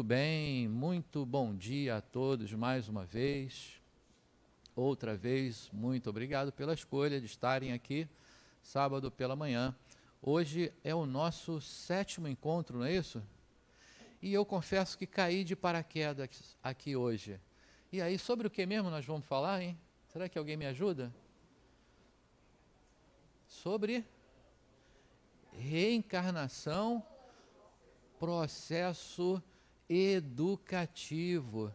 Muito bem, muito bom dia a todos mais uma vez. Outra vez, muito obrigado pela escolha de estarem aqui sábado pela manhã. Hoje é o nosso 7º encontro, não é isso? E eu confesso que caí de paraquedas aqui hoje. E aí, sobre o que mesmo nós vamos falar, hein? Será que alguém me ajuda? Sobre reencarnação, processo educativo.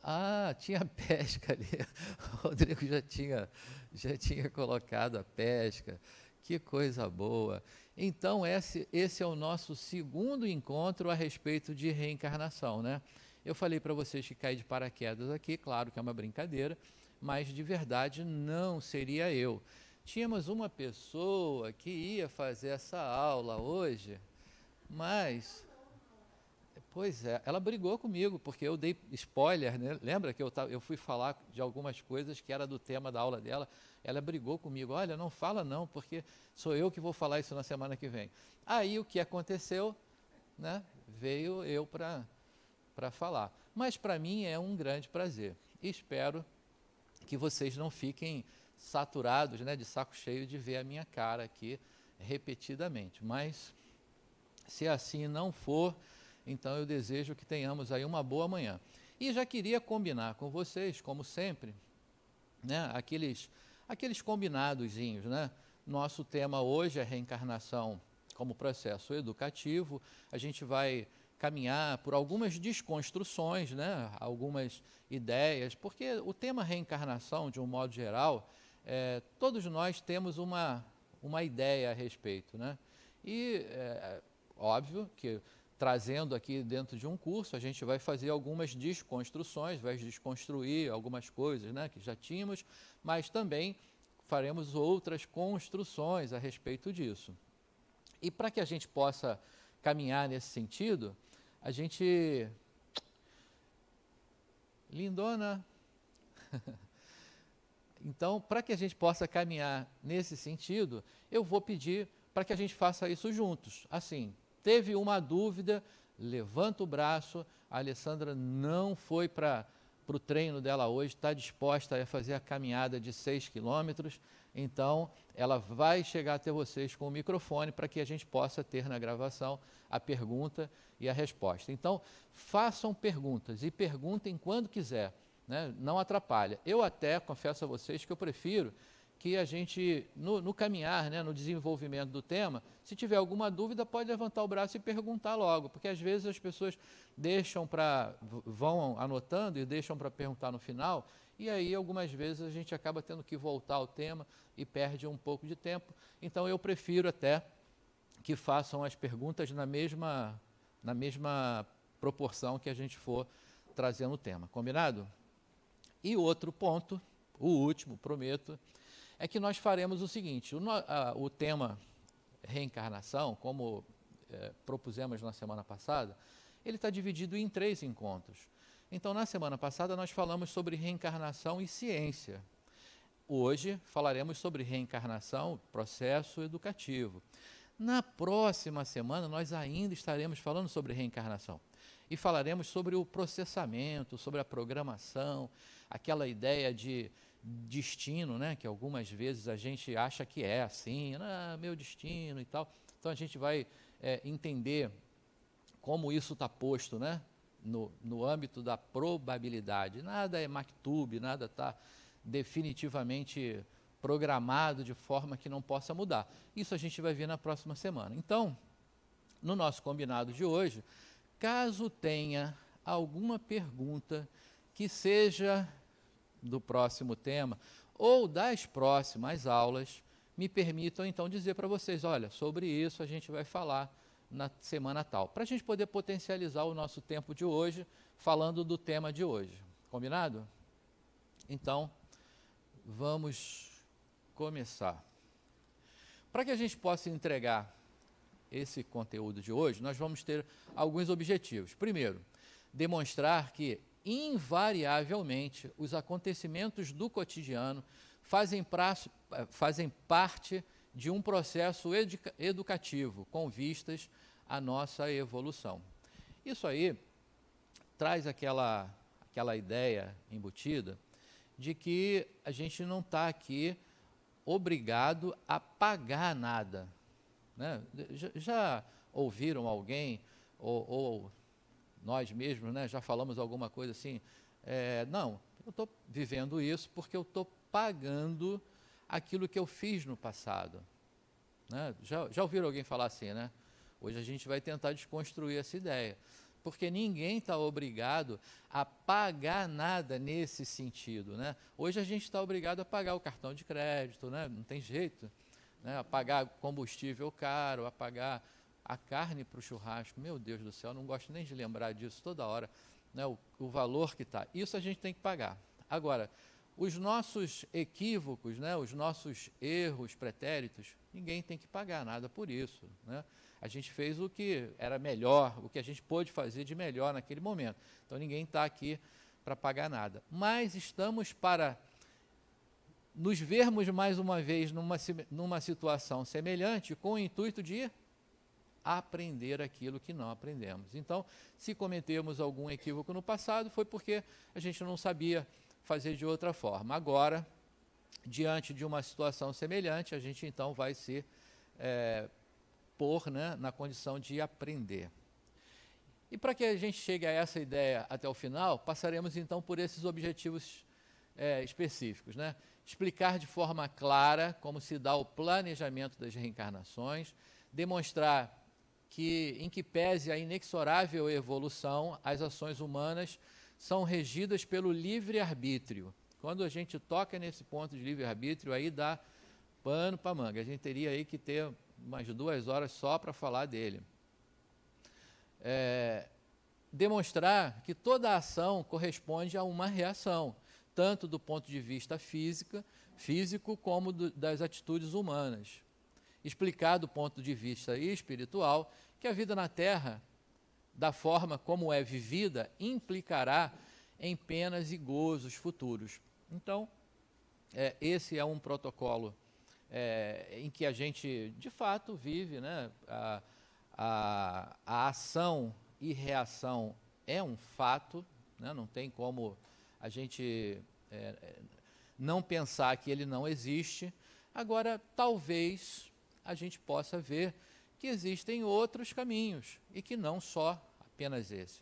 Ah, tinha pesca ali. O Rodrigo já tinha colocado a pesca. Que coisa boa. Então, esse é o nosso 2º encontro a respeito de reencarnação, né? Eu falei para vocês que caí de paraquedas aqui, claro que é uma brincadeira, mas de verdade não seria eu. Tínhamos uma pessoa que ia fazer essa aula hoje, mas... Pois é, ela brigou comigo, porque eu dei spoiler, né? Lembra que eu fui falar de algumas coisas que era do tema da aula dela, ela brigou comigo, olha, não fala não, porque sou eu que vou falar isso na semana que vem. Aí o que aconteceu, né? Veio eu para falar. Mas para mim é um grande prazer. Espero que vocês não fiquem saturados, né, de saco cheio de ver a minha cara aqui repetidamente. Mas se assim não for, então eu desejo que tenhamos aí uma boa manhã. E já queria combinar com vocês, como sempre, né, aqueles combinadozinhos, né? Nosso tema hoje é reencarnação como processo educativo. A gente vai caminhar por algumas desconstruções, né? Algumas ideias, porque o tema reencarnação, de um modo geral, todos nós temos uma ideia a respeito, né? E óbvio que trazendo aqui dentro de um curso, a gente vai fazer algumas desconstruções, vai desconstruir algumas coisas, né, que já tínhamos, mas também faremos outras construções a respeito disso. E para que a gente possa caminhar nesse sentido, a gente... Lindona! Então, para que a gente possa caminhar nesse sentido, eu vou pedir para que a gente faça isso juntos, assim... Teve uma dúvida, levanta o braço, a Alessandra não foi para o treino dela hoje, está disposta a fazer a caminhada de 6 quilômetros, então ela vai chegar até vocês com o microfone para que a gente possa ter na gravação a pergunta e a resposta. Então, façam perguntas e perguntem quando quiser, né? Não atrapalha. Eu até confesso a vocês que eu prefiro que a gente, no caminhar, né, no desenvolvimento do tema, se tiver alguma dúvida, pode levantar o braço e perguntar logo, porque às vezes as pessoas vão anotando e deixam para perguntar no final, e aí algumas vezes a gente acaba tendo que voltar ao tema e perde um pouco de tempo. Então eu prefiro até que façam as perguntas na mesma proporção que a gente for trazendo o tema. Combinado? E o outro ponto, o último, prometo, é que nós faremos o seguinte, o tema reencarnação, como propusemos na semana passada, ele está dividido em 3 encontros. Então, na semana passada, nós falamos sobre reencarnação e ciência. Hoje, falaremos sobre reencarnação, processo educativo. Na próxima semana, nós ainda estaremos falando sobre reencarnação. E falaremos sobre o processamento, sobre a programação, aquela ideia de destino, né, que algumas vezes a gente acha que é assim, meu destino e tal. Então a gente vai entender como isso está posto, né, no âmbito da probabilidade. Nada é maktub, nada está definitivamente programado de forma que não possa mudar. Isso a gente vai ver na próxima semana. Então, no nosso combinado de hoje, caso tenha alguma pergunta que seja do próximo tema ou das próximas aulas, me permitam então dizer para vocês, olha, sobre isso a gente vai falar na semana tal, para a gente poder potencializar o nosso tempo de hoje, falando do tema de hoje. Combinado? Então, vamos começar. Para que a gente possa entregar esse conteúdo de hoje, nós vamos ter alguns objetivos. Primeiro, demonstrar que invariavelmente os acontecimentos do cotidiano fazem parte de um processo educativo com vistas à nossa evolução. Isso aí traz aquela ideia embutida de que a gente não está aqui obrigado a pagar nada, né? Já ouviram alguém, ou nós mesmos, né, já falamos alguma coisa assim, não, eu estou vivendo isso porque eu estou pagando aquilo que eu fiz no passado, né? Já ouviram alguém falar assim, né? Hoje a gente vai tentar desconstruir essa ideia, porque ninguém está obrigado a pagar nada nesse sentido, né? Hoje a gente está obrigado a pagar o cartão de crédito, né? Não tem jeito, né? A pagar combustível caro, a pagar a carne para o churrasco. Meu Deus do céu, não gosto nem de lembrar disso toda hora, né? O valor que está. Isso a gente tem que pagar. Agora, os nossos equívocos, né? Os nossos erros pretéritos, ninguém tem que pagar nada por isso, né? A gente fez o que era melhor, o que a gente pôde fazer de melhor naquele momento. Então, ninguém está aqui para pagar nada. Mas estamos para nos vermos mais uma vez numa situação semelhante, com o intuito de aprender aquilo que não aprendemos. Então, se cometemos algum equívoco no passado, foi porque a gente não sabia fazer de outra forma. Agora, diante de uma situação semelhante, a gente então vai se pôr, né, na condição de aprender. E para que a gente chegue a essa ideia até o final, passaremos então por esses objetivos específicos, né? Explicar de forma clara como se dá o planejamento das reencarnações, demonstrar que, em que pese a inexorável evolução, as ações humanas são regidas pelo livre-arbítrio. Quando a gente toca nesse ponto de livre-arbítrio, aí dá pano para manga. A gente teria aí que ter umas 2 horas só para falar dele. Demonstrar que toda ação corresponde a uma reação, tanto do ponto de vista físico como das atitudes humanas. Explicar do ponto de vista espiritual que a vida na Terra, da forma como é vivida, implicará em penas e gozos futuros. Então, esse é um protocolo em que a gente, de fato, vive, né? A ação e reação é um fato, né? Não tem como a gente não pensar que ele não existe. Agora, talvez a gente possa ver que existem outros caminhos e que não só apenas esse.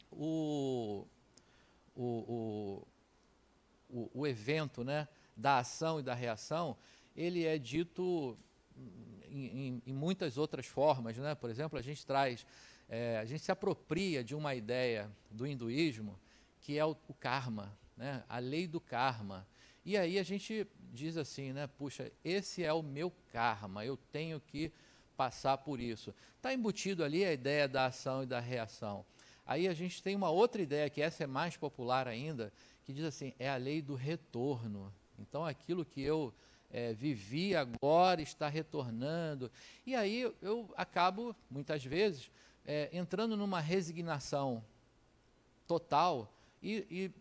O evento, né, da ação e da reação, ele é dito em muitas outras formas, né? Por exemplo, a gente se apropria de uma ideia do hinduísmo que é o karma, né? A lei do karma. E aí a gente diz assim, né? Puxa, esse é o meu karma, eu tenho que passar por isso. Está embutido ali a ideia da ação e da reação. Aí a gente tem uma outra ideia, que essa é mais popular ainda, que diz assim, é a lei do retorno. Então, aquilo que eu vivi agora está retornando. E aí eu acabo, muitas vezes, entrando numa resignação total e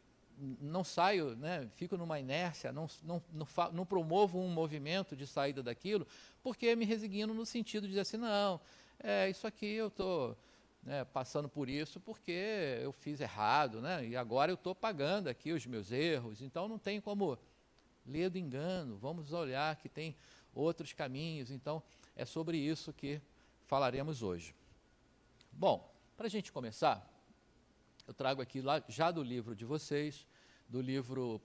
não saio, né, fico numa inércia, não promovo um movimento de saída daquilo, porque me resigno no sentido de dizer assim, não, isso aqui eu estou passando por isso porque eu fiz errado, né, e agora eu estou pagando aqui os meus erros, então não tem como ler do engano, vamos olhar que tem outros caminhos. Então é sobre isso que falaremos hoje. Bom, para a gente começar, eu trago aqui já do livro de vocês, do livro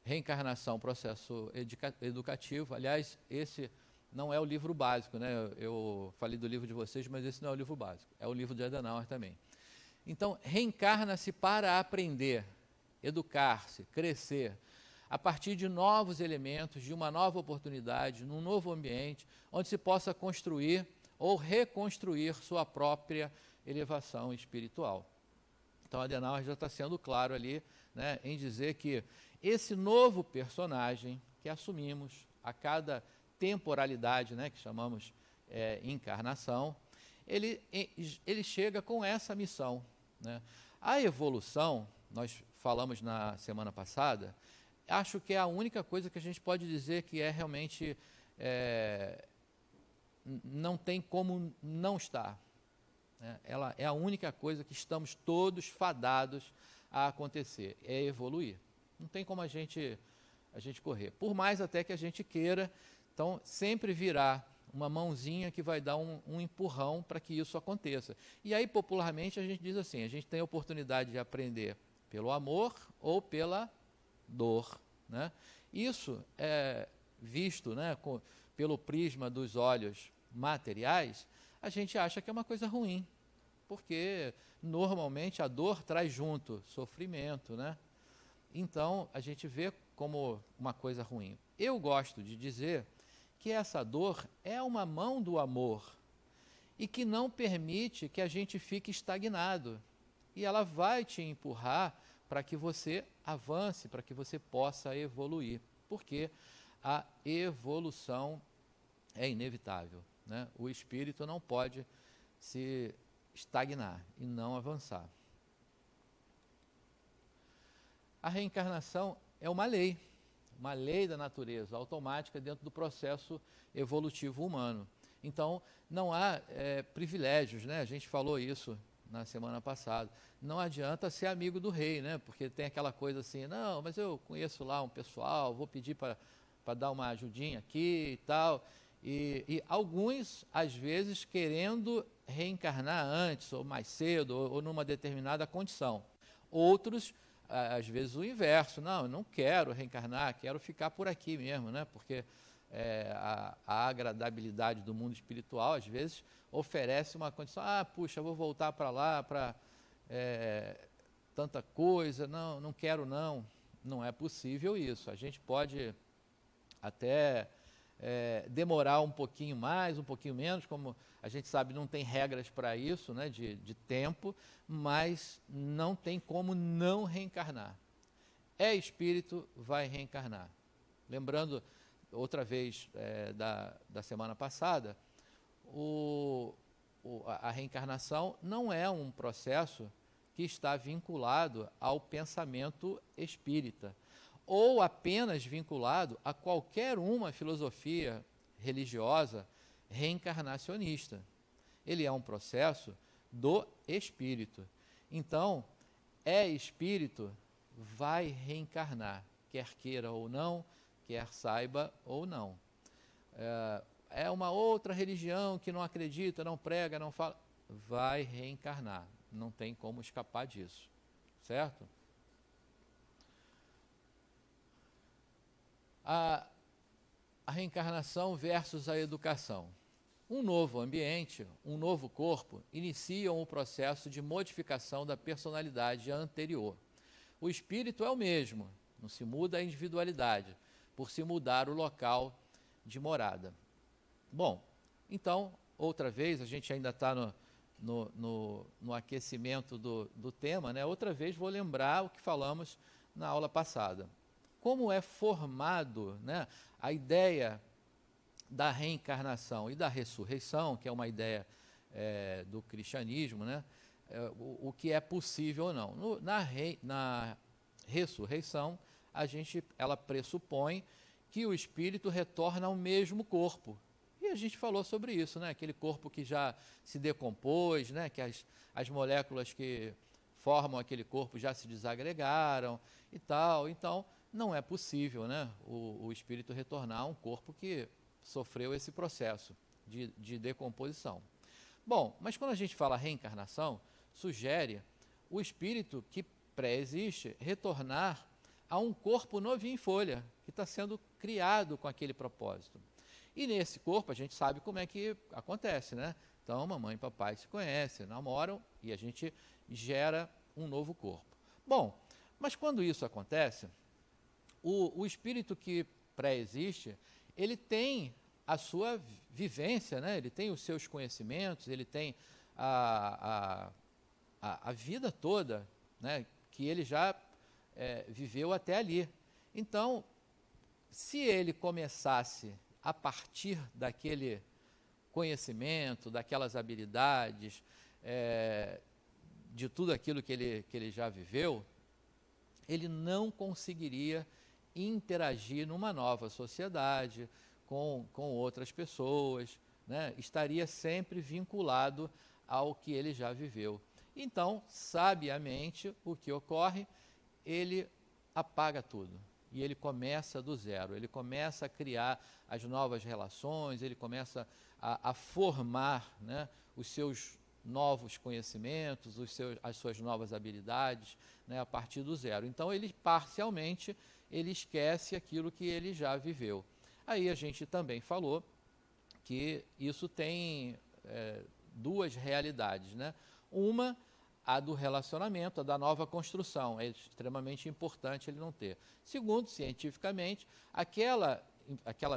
Reencarnação, Processo Educativo. Aliás, esse não é o livro básico, né? Eu falei do livro de vocês, mas esse não é o livro básico, é o livro de Adenauer também. Então, reencarna-se para aprender, educar-se, crescer, a partir de novos elementos, de uma nova oportunidade, num novo ambiente, onde se possa construir ou reconstruir sua própria elevação espiritual. Então, Adenauer já está sendo claro ali, né, em dizer que esse novo personagem que assumimos a cada temporalidade, né, que chamamos encarnação, ele chega com essa missão, né? A evolução, nós falamos na semana passada, acho que é a única coisa que a gente pode dizer que é realmente, não tem como não estar. né? Ela é a única coisa que estamos todos fadados a acontecer, é evoluir. Não tem como a gente correr. Por mais até que a gente queira, então sempre virá uma mãozinha que vai dar um empurrão para que isso aconteça. E aí, popularmente, a gente diz assim, a gente tem a oportunidade de aprender pelo amor ou pela dor, né? Isso é visto, né, pelo prisma dos olhos materiais, a gente acha que é uma coisa ruim, porque normalmente a dor traz junto sofrimento, né? Então, a gente vê como uma coisa ruim. Eu gosto de dizer que essa dor é uma mão do amor e que não permite que a gente fique estagnado. E ela vai te empurrar para que você avance, para que você possa evoluir, porque a evolução é inevitável, né? O espírito não pode se estagnar e não avançar. A reencarnação é uma lei da natureza, automática dentro do processo evolutivo humano. Então, não há privilégios, né? A gente falou isso na semana passada. Não adianta ser amigo do rei, né? Porque tem aquela coisa assim, não, mas eu conheço lá um pessoal, vou pedir para dar uma ajudinha aqui e tal. E alguns, às vezes, querendo reencarnar antes, ou mais cedo, ou numa determinada condição. Outros, às vezes, o inverso. Não, eu não quero reencarnar, quero ficar por aqui mesmo, né? Porque a agradabilidade do mundo espiritual, às vezes, oferece uma condição. Ah, puxa, vou voltar para lá, para tanta coisa. Não, não quero não. Não é possível isso. A gente pode até demorar um pouquinho mais, um pouquinho menos, como a gente sabe, não tem regras para isso, né, de tempo, mas não tem como não reencarnar. É espírito, vai reencarnar. Lembrando, outra vez, da semana passada, a reencarnação não é um processo que está vinculado ao pensamento espírita, ou apenas vinculado a qualquer uma filosofia religiosa reencarnacionista. Ele é um processo do espírito. Então, é espírito, vai reencarnar, quer queira ou não, quer saiba ou não. É uma outra religião que não acredita, não prega, não fala, vai reencarnar. Não tem como escapar disso, certo? A reencarnação versus a educação. Um novo ambiente, um novo corpo, iniciam o processo de modificação da personalidade anterior. O espírito é o mesmo, não se muda a individualidade, por se mudar o local de morada. Bom, então, outra vez, a gente ainda está no aquecimento do tema, né? Outra vez vou lembrar o que falamos na aula passada. Como é formado, né, a ideia da reencarnação e da ressurreição, que é uma ideia do cristianismo, né, o que é possível ou não. Na ressurreição, ela pressupõe que o espírito retorna ao mesmo corpo. E a gente falou sobre isso, né, aquele corpo que já se decompôs, né, que as moléculas que formam aquele corpo já se desagregaram e tal. Então, não é possível, né, o espírito retornar a um corpo que sofreu esse processo de decomposição. Bom, mas quando a gente fala reencarnação, sugere o espírito que pré-existe retornar a um corpo novinho em folha, que está sendo criado com aquele propósito. E nesse corpo a gente sabe como é que acontece, né? Então, mamãe e papai se conhecem, namoram e a gente gera um novo corpo. Bom, mas quando isso acontece, o espírito que pré-existe, ele tem a sua vivência, né? Ele tem os seus conhecimentos, ele tem a vida toda, né, que ele já viveu até ali. Então, se ele começasse a partir daquele conhecimento, daquelas habilidades, de tudo aquilo que ele já viveu, ele não conseguiria interagir numa nova sociedade, com outras pessoas, né? Estaria sempre vinculado ao que ele já viveu. Então, sabiamente, o que ocorre? Ele apaga tudo e ele começa do zero, ele começa a criar as novas relações, ele começa a formar, né, os seus novos conhecimentos, as suas novas habilidades, né, a partir do zero. Então, ele parcialmente, ele esquece aquilo que ele já viveu. Aí a gente também falou que isso tem duas realidades, né? Uma, a do relacionamento, a da nova construção. É extremamente importante ele não ter. Segundo, cientificamente, aquela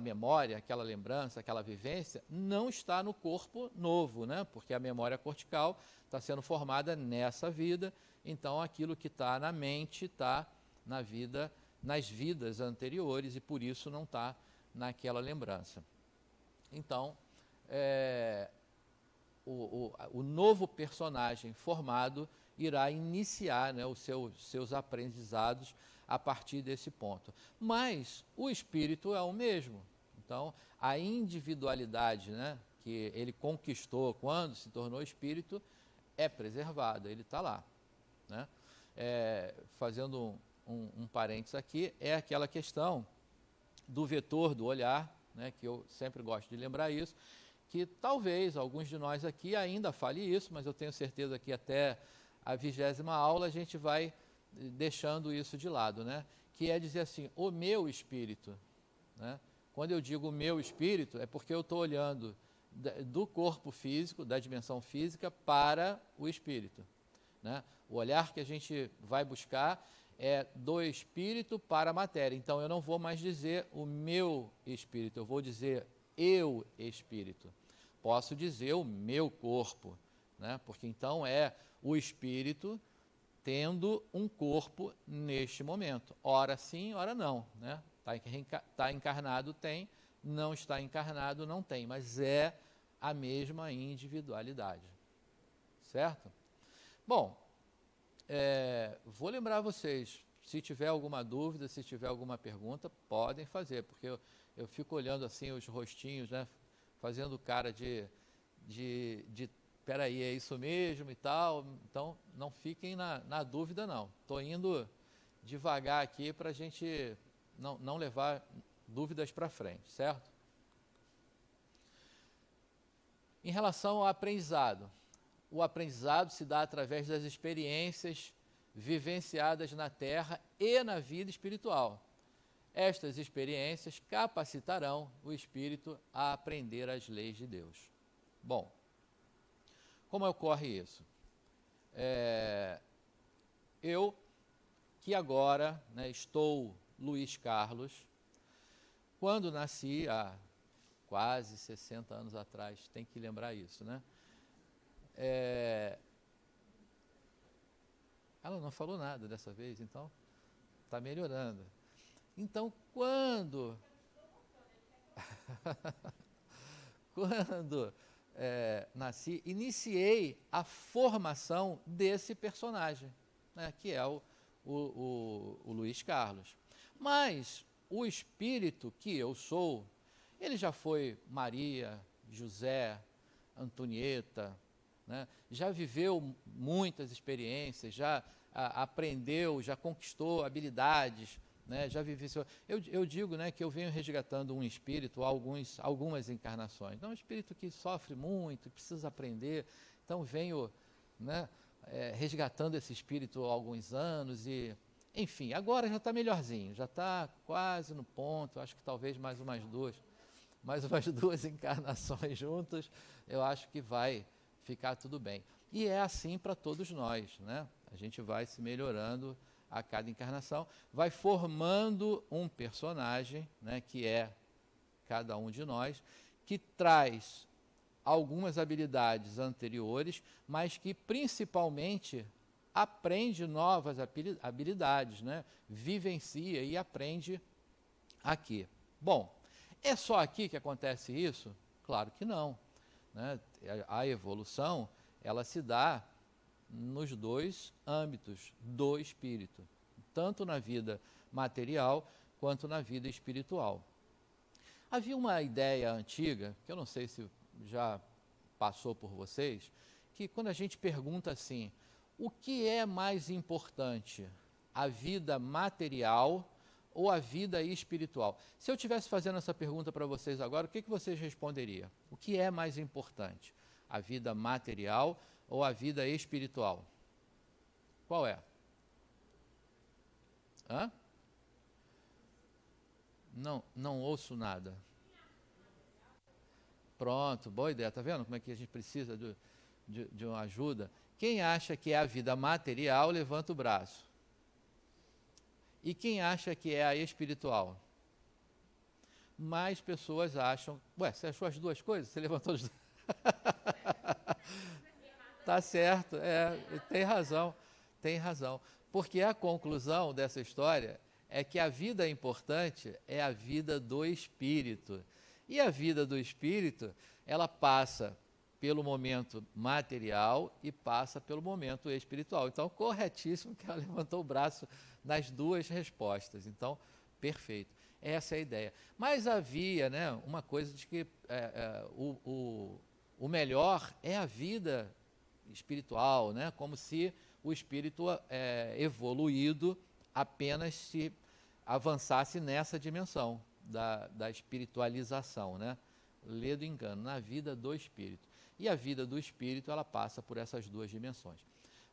memória, aquela lembrança, aquela vivência não está no corpo novo, né? Porque a memória cortical está sendo formada nessa vida, então aquilo que está na mente está nas vidas anteriores e por isso não está naquela lembrança. Então, o novo personagem formado irá iniciar, né, os seus aprendizados a partir desse ponto. Mas o espírito é o mesmo. Então, a individualidade, né, que ele conquistou quando se tornou espírito é preservada, ele está lá. Né? Fazendo um parênteses aqui, é aquela questão do vetor do olhar, né, que eu sempre gosto de lembrar isso, que talvez alguns de nós aqui ainda fale isso, mas eu tenho certeza que até a 20ª aula a gente vai deixando isso de lado, né? Que é dizer assim, o meu espírito. Né? Quando eu digo o meu espírito, é porque eu estou olhando do corpo físico, da dimensão física, para o espírito. Né? O olhar que a gente vai buscar é do espírito para a matéria. Então, eu não vou mais dizer o meu espírito, eu vou dizer eu espírito. Posso dizer o meu corpo, né? Porque então é o espírito tendo um corpo neste momento. Ora sim, ora não. Né? Tá encarnado, tem. Não está encarnado, não tem. Mas é a mesma individualidade. Certo? Bom, vou lembrar vocês, se tiver alguma dúvida, se tiver alguma pergunta, podem fazer, porque eu fico olhando assim os rostinhos, né, fazendo cara de peraí, é isso mesmo e tal, então não fiquem na dúvida não, estou indo devagar aqui para a gente não levar dúvidas para frente, certo? Em relação ao aprendizado, o aprendizado se dá através das experiências vivenciadas na Terra e na vida espiritual. Estas experiências capacitarão o espírito a aprender as leis de Deus. Bom, como ocorre isso? Eu, que agora, né, estou Luiz Carlos, quando nasci há quase 60 anos atrás, tem que lembrar isso, né? Ela não falou nada dessa vez, então está melhorando. Então, quando nasci, iniciei a formação desse personagem, né, que é o Luiz Carlos. Mas o espírito que eu sou, ele já foi Maria, José, Antonieta, né, já viveu muitas experiências, já aprendeu, já conquistou habilidades, né, já vivenciou. Eu digo, né, que eu venho resgatando um espírito há algumas encarnações. Então, um espírito que sofre muito, precisa aprender. Então, venho, né, resgatando esse espírito há alguns anos e, enfim, agora já está melhorzinho, já está quase no ponto, acho que talvez mais umas duas encarnações juntas, eu acho que vai ficar tudo bem. E é assim para todos nós, né? A gente vai se melhorando a cada encarnação, vai formando um personagem, né, que é cada um de nós, que traz algumas habilidades anteriores, mas que principalmente aprende novas habilidades, né? Vivencia e aprende aqui. Bom, é só aqui que acontece isso? Claro que não. Né? A evolução, ela se dá nos dois âmbitos do espírito, tanto na vida material quanto na vida espiritual. Havia uma ideia antiga, que eu não sei se já passou por vocês, que quando a gente pergunta assim, o que é mais importante, a vida material ou a vida espiritual? Se eu estivesse fazendo essa pergunta para vocês agora, o que vocês responderiam? O que é mais importante, a vida material ou a vida espiritual? Qual é? Hã? Não ouço nada. Pronto, boa ideia. Está vendo como é que a gente precisa de uma ajuda? Quem acha que é a vida material, levanta o braço. E quem acha que é a espiritual? Mais pessoas acham... Ué, você achou as duas coisas? Você levantou as duas? Tá certo, tem razão, tem razão. Porque a conclusão dessa história é que a vida importante é a vida do espírito. E a vida do espírito, ela passa pelo momento material e passa pelo momento espiritual. Então, corretíssimo que ela levantou o braço nas duas respostas. Então, perfeito. Essa é a ideia. Mas havia, né, uma coisa de que o melhor é a vida espiritual, né, como se o espírito evoluído apenas se avançasse nessa dimensão da espiritualização, né? Lê do engano, na vida do espírito. E a vida do espírito, ela passa por essas duas dimensões.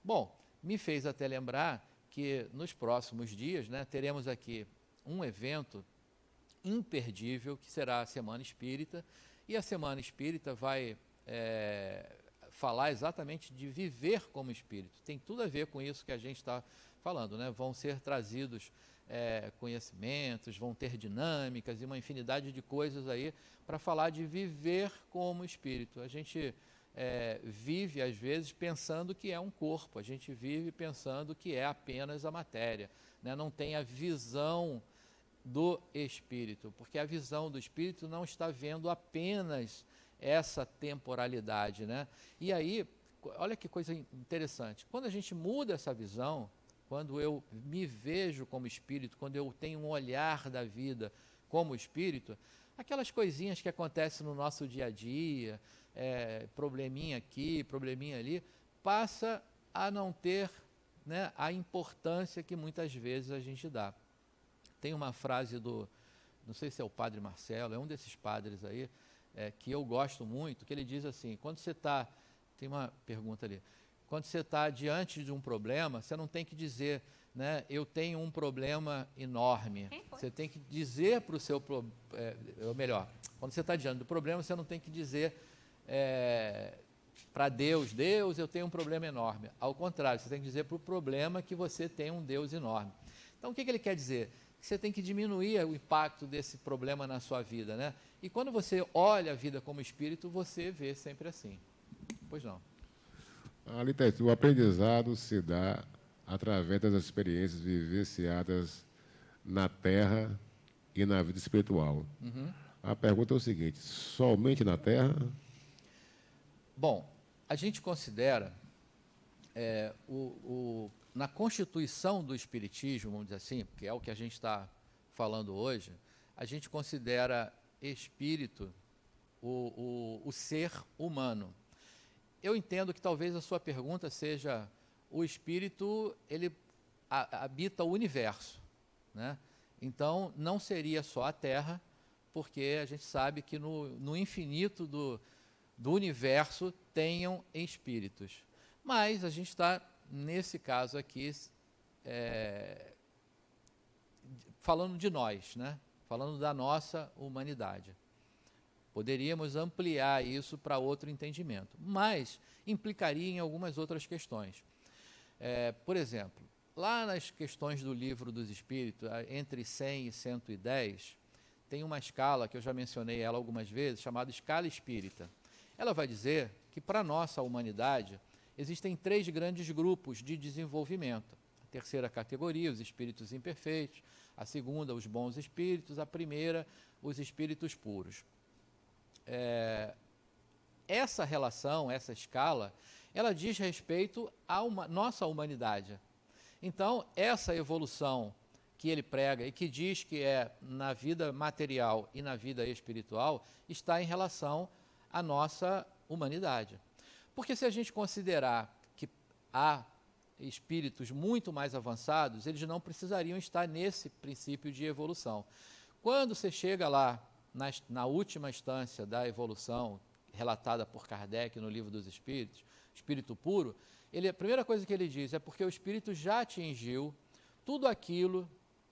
Bom, me fez até lembrar que nos próximos dias, né, teremos aqui um evento imperdível, que será a Semana Espírita, e a Semana Espírita vai falar exatamente de viver como espírito. Tem tudo a ver com isso que a gente está falando, né? Vão ser trazidos conhecimentos, vão ter dinâmicas e uma infinidade de coisas aí para falar de viver como espírito. A gente vive, às vezes, pensando que é um corpo, a gente vive pensando que é apenas a matéria, né? Não tem a visão do espírito, porque a visão do espírito não está vendo apenas essa temporalidade, né? E aí, olha que coisa interessante, quando a gente muda essa visão, quando eu me vejo como espírito, quando eu tenho um olhar da vida como espírito, aquelas coisinhas que acontecem no nosso dia a dia, probleminha aqui, probleminha ali, passa a não ter, né, a importância que muitas vezes a gente dá. Tem uma frase não sei se é o Padre Marcelo, é um desses padres aí, que eu gosto muito, que ele diz assim, quando você está, tem uma pergunta ali, quando você está diante de um problema, você não tem que dizer, né, eu tenho um problema enorme. Você tem que dizer para o seu, ou melhor, quando você está diante do problema, você não tem que dizer para Deus, eu tenho um problema enorme. Ao contrário, você tem que dizer para o problema que você tem um Deus enorme. Então, o que ele quer dizer? Que você tem que diminuir o impacto desse problema na sua vida, né? E quando você olha a vida como espírito, você vê sempre assim. Pois não. Alitete, o aprendizado se dá através das experiências vivenciadas na Terra e na vida espiritual. Uhum. A pergunta é o seguinte, somente na Terra? Bom, a gente considera na constituição do Espiritismo, vamos dizer assim, que é o que a gente está falando hoje, a gente considera espírito o ser humano. Eu entendo que talvez a sua pergunta seja, o espírito, ele habita o universo, né? Então, não seria só a Terra, porque a gente sabe que no infinito do universo tenham espíritos. Mas a gente está, nesse caso aqui, falando de nós, né? Falando da nossa humanidade. Poderíamos ampliar isso para outro entendimento, mas implicaria em algumas outras questões. Por exemplo, lá nas questões do Livro dos Espíritos, entre 100 e 110, tem uma escala, que eu já mencionei ela algumas vezes, chamada escala espírita. Ela vai dizer que para a nossa humanidade existem 3 grandes grupos de desenvolvimento. A terceira categoria, os espíritos imperfeitos, a segunda, os bons espíritos, a primeira, os espíritos puros. Essa relação, essa escala, ela diz respeito à nossa humanidade. Então, essa evolução que ele prega e que diz que é na vida material e na vida espiritual, está em relação à nossa humanidade. Porque se a gente considerar que há espíritos muito mais avançados, eles não precisariam estar nesse princípio de evolução. Quando você chega lá, na última instância da evolução, relatada por Kardec no Livro dos Espíritos, Espírito Puro, a primeira coisa que ele diz é porque o espírito já atingiu tudo aquilo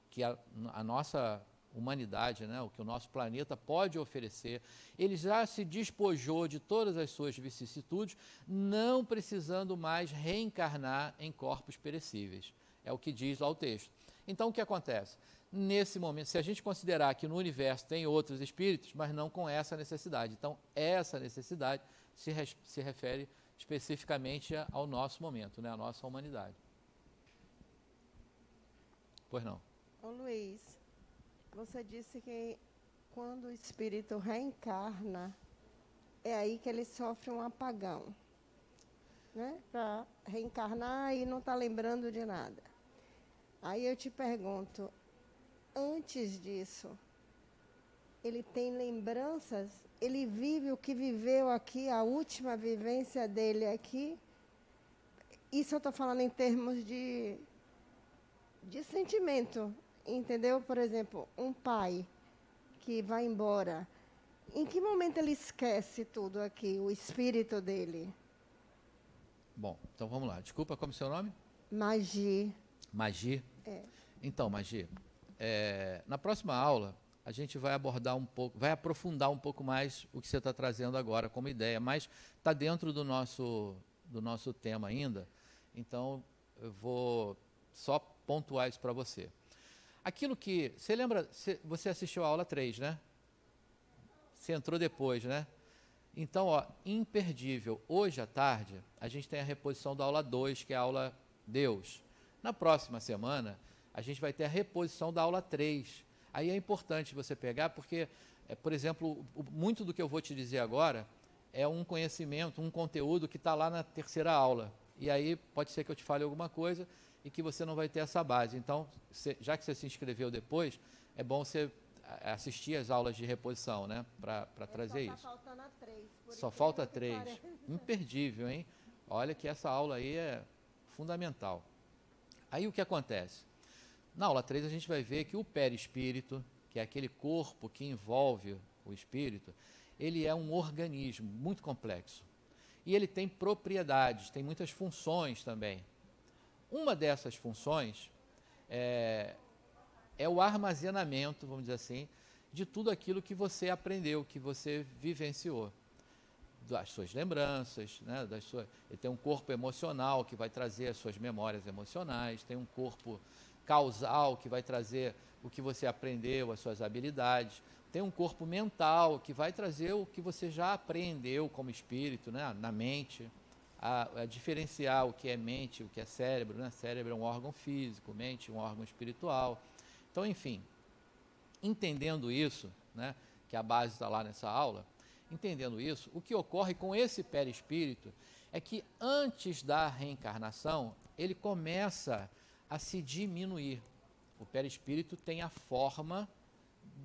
que a nossa humanidade, né, o que o nosso planeta pode oferecer, ele já se despojou de todas as suas vicissitudes, não precisando mais reencarnar em corpos perecíveis. É o que diz lá o texto. Então, o que acontece? Nesse momento, se a gente considerar que no universo tem outros espíritos, mas não com essa necessidade. Então, essa necessidade se refere especificamente ao nosso momento, né, à nossa humanidade. Pois não. Ô Luiz, você disse que quando o espírito reencarna, é aí que ele sofre um apagão, né? Para reencarnar e não está lembrando de nada. Aí eu te pergunto, antes disso, ele tem lembranças? Ele vive o que viveu aqui, a última vivência dele aqui? Isso eu estou falando em termos de sentimento, entendeu? Por exemplo, um pai que vai embora, em que momento ele esquece tudo aqui, o espírito dele? Bom, então vamos lá. Desculpa, como é o seu nome? Magi. Magi? É. Então, Magi, na próxima aula a gente vai abordar um pouco, vai aprofundar um pouco mais o que você está trazendo agora como ideia, mas está dentro do nosso tema ainda, então eu vou só pontuar isso para você. Aquilo que, você lembra, você assistiu a aula 3, né? Você entrou depois, né? Então, ó, imperdível, hoje à tarde a gente tem a reposição da aula 2, que é a aula Deus. Na próxima semana, a gente vai ter a reposição da aula 3. Aí é importante você pegar, porque, por exemplo, muito do que eu vou te dizer agora é um conhecimento, um conteúdo que está lá na terceira aula. E aí pode ser que eu te fale alguma coisa e que você não vai ter essa base. Então, já que você se inscreveu depois, é bom você assistir as aulas de reposição, né, para trazer isso. Só falta na 3. Só falta 3. Imperdível, hein? Olha que essa aula aí é fundamental. Aí o que acontece? Na aula 3 a gente vai ver que o perispírito, que é aquele corpo que envolve o espírito, ele é um organismo muito complexo. E ele tem propriedades, tem muitas funções também. Uma dessas funções é o armazenamento, vamos dizer assim, de tudo aquilo que você aprendeu, que você vivenciou. Das suas lembranças, né, ele tem um corpo emocional que vai trazer as suas memórias emocionais, tem um corpo causal que vai trazer o que você aprendeu, as suas habilidades, tem um corpo mental que vai trazer o que você já aprendeu como espírito, né, na mente, a diferenciar o que é mente, o que é cérebro, né? Cérebro é um órgão físico, mente um órgão espiritual. Então, enfim, entendendo isso, né, que a base está lá nessa aula, entendendo isso, o que ocorre com esse perispírito é que antes da reencarnação, ele começa a se diminuir. O perispírito tem a forma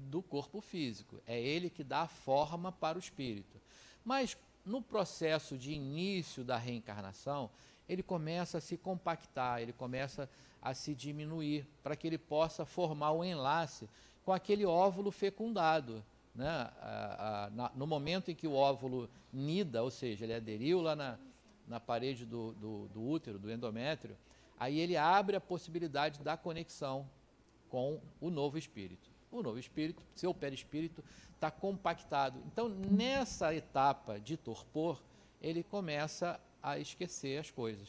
do corpo físico, é ele que dá a forma para o espírito. Mas no processo de início da reencarnação, ele começa a se compactar, ele começa a se diminuir, para que ele possa formar um enlace com aquele óvulo fecundado. Né? No momento em que o óvulo nida, ou seja, ele aderiu lá na parede do útero, do endométrio, aí ele abre a possibilidade da conexão com o novo espírito. O novo espírito, seu perispírito, está compactado. Então, nessa etapa de torpor, ele começa a esquecer as coisas,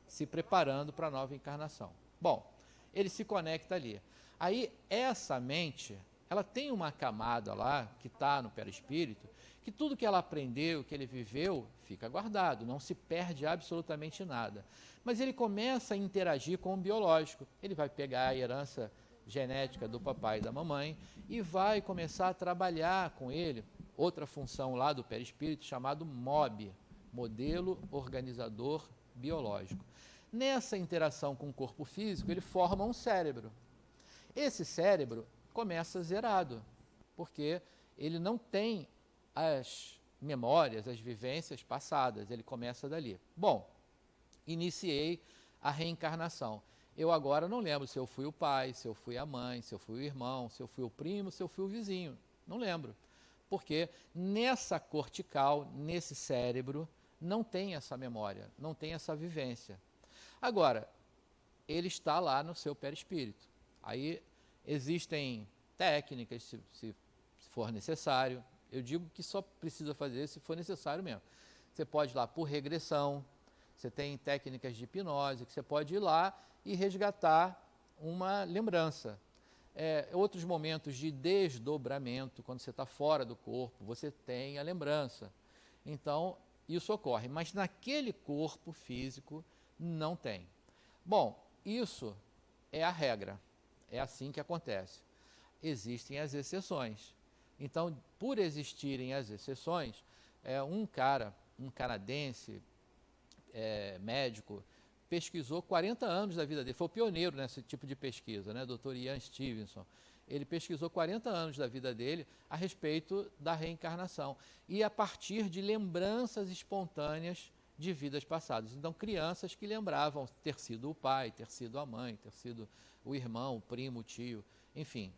se preparando para a nova encarnação. Bom, ele se conecta ali. Aí, essa mente, ela tem uma camada lá, que está no perispírito, que tudo que ela aprendeu, que ele viveu, fica guardado, não se perde absolutamente nada. Mas ele começa a interagir com o biológico. Ele vai pegar a herança genética do papai e da mamãe e vai começar a trabalhar com ele outra função lá do perispírito chamado MOB, Modelo Organizador Biológico. Nessa interação com o corpo físico, ele forma um cérebro. Esse cérebro começa zerado, porque ele não tem memórias, as vivências passadas, ele começa dali. Bom, iniciei a reencarnação. Eu agora não lembro se eu fui o pai, se eu fui a mãe, se eu fui o irmão, se eu fui o primo, se eu fui o vizinho. Não lembro. Porque nessa cortical, nesse cérebro, não tem essa memória, não tem essa vivência. Agora, ele está lá no seu perispírito. Aí existem técnicas, se for necessário. Eu digo que só precisa fazer se for necessário mesmo. Você pode ir lá por regressão, você tem técnicas de hipnose, que você pode ir lá e resgatar uma lembrança. Outros momentos de desdobramento, quando você está fora do corpo, você tem a lembrança. Então, isso ocorre, mas naquele corpo físico não tem. Bom, isso é a regra, é assim que acontece. Existem as exceções. Então, por existirem as exceções, um canadense, médico, pesquisou 40 anos da vida dele, foi o pioneiro nesse tipo de pesquisa, né, Dr. Ian Stevenson. Ele pesquisou 40 anos da vida dele a respeito da reencarnação e a partir de lembranças espontâneas de vidas passadas. Então, crianças que lembravam ter sido o pai, ter sido a mãe, ter sido o irmão, o primo, o tio, enfim.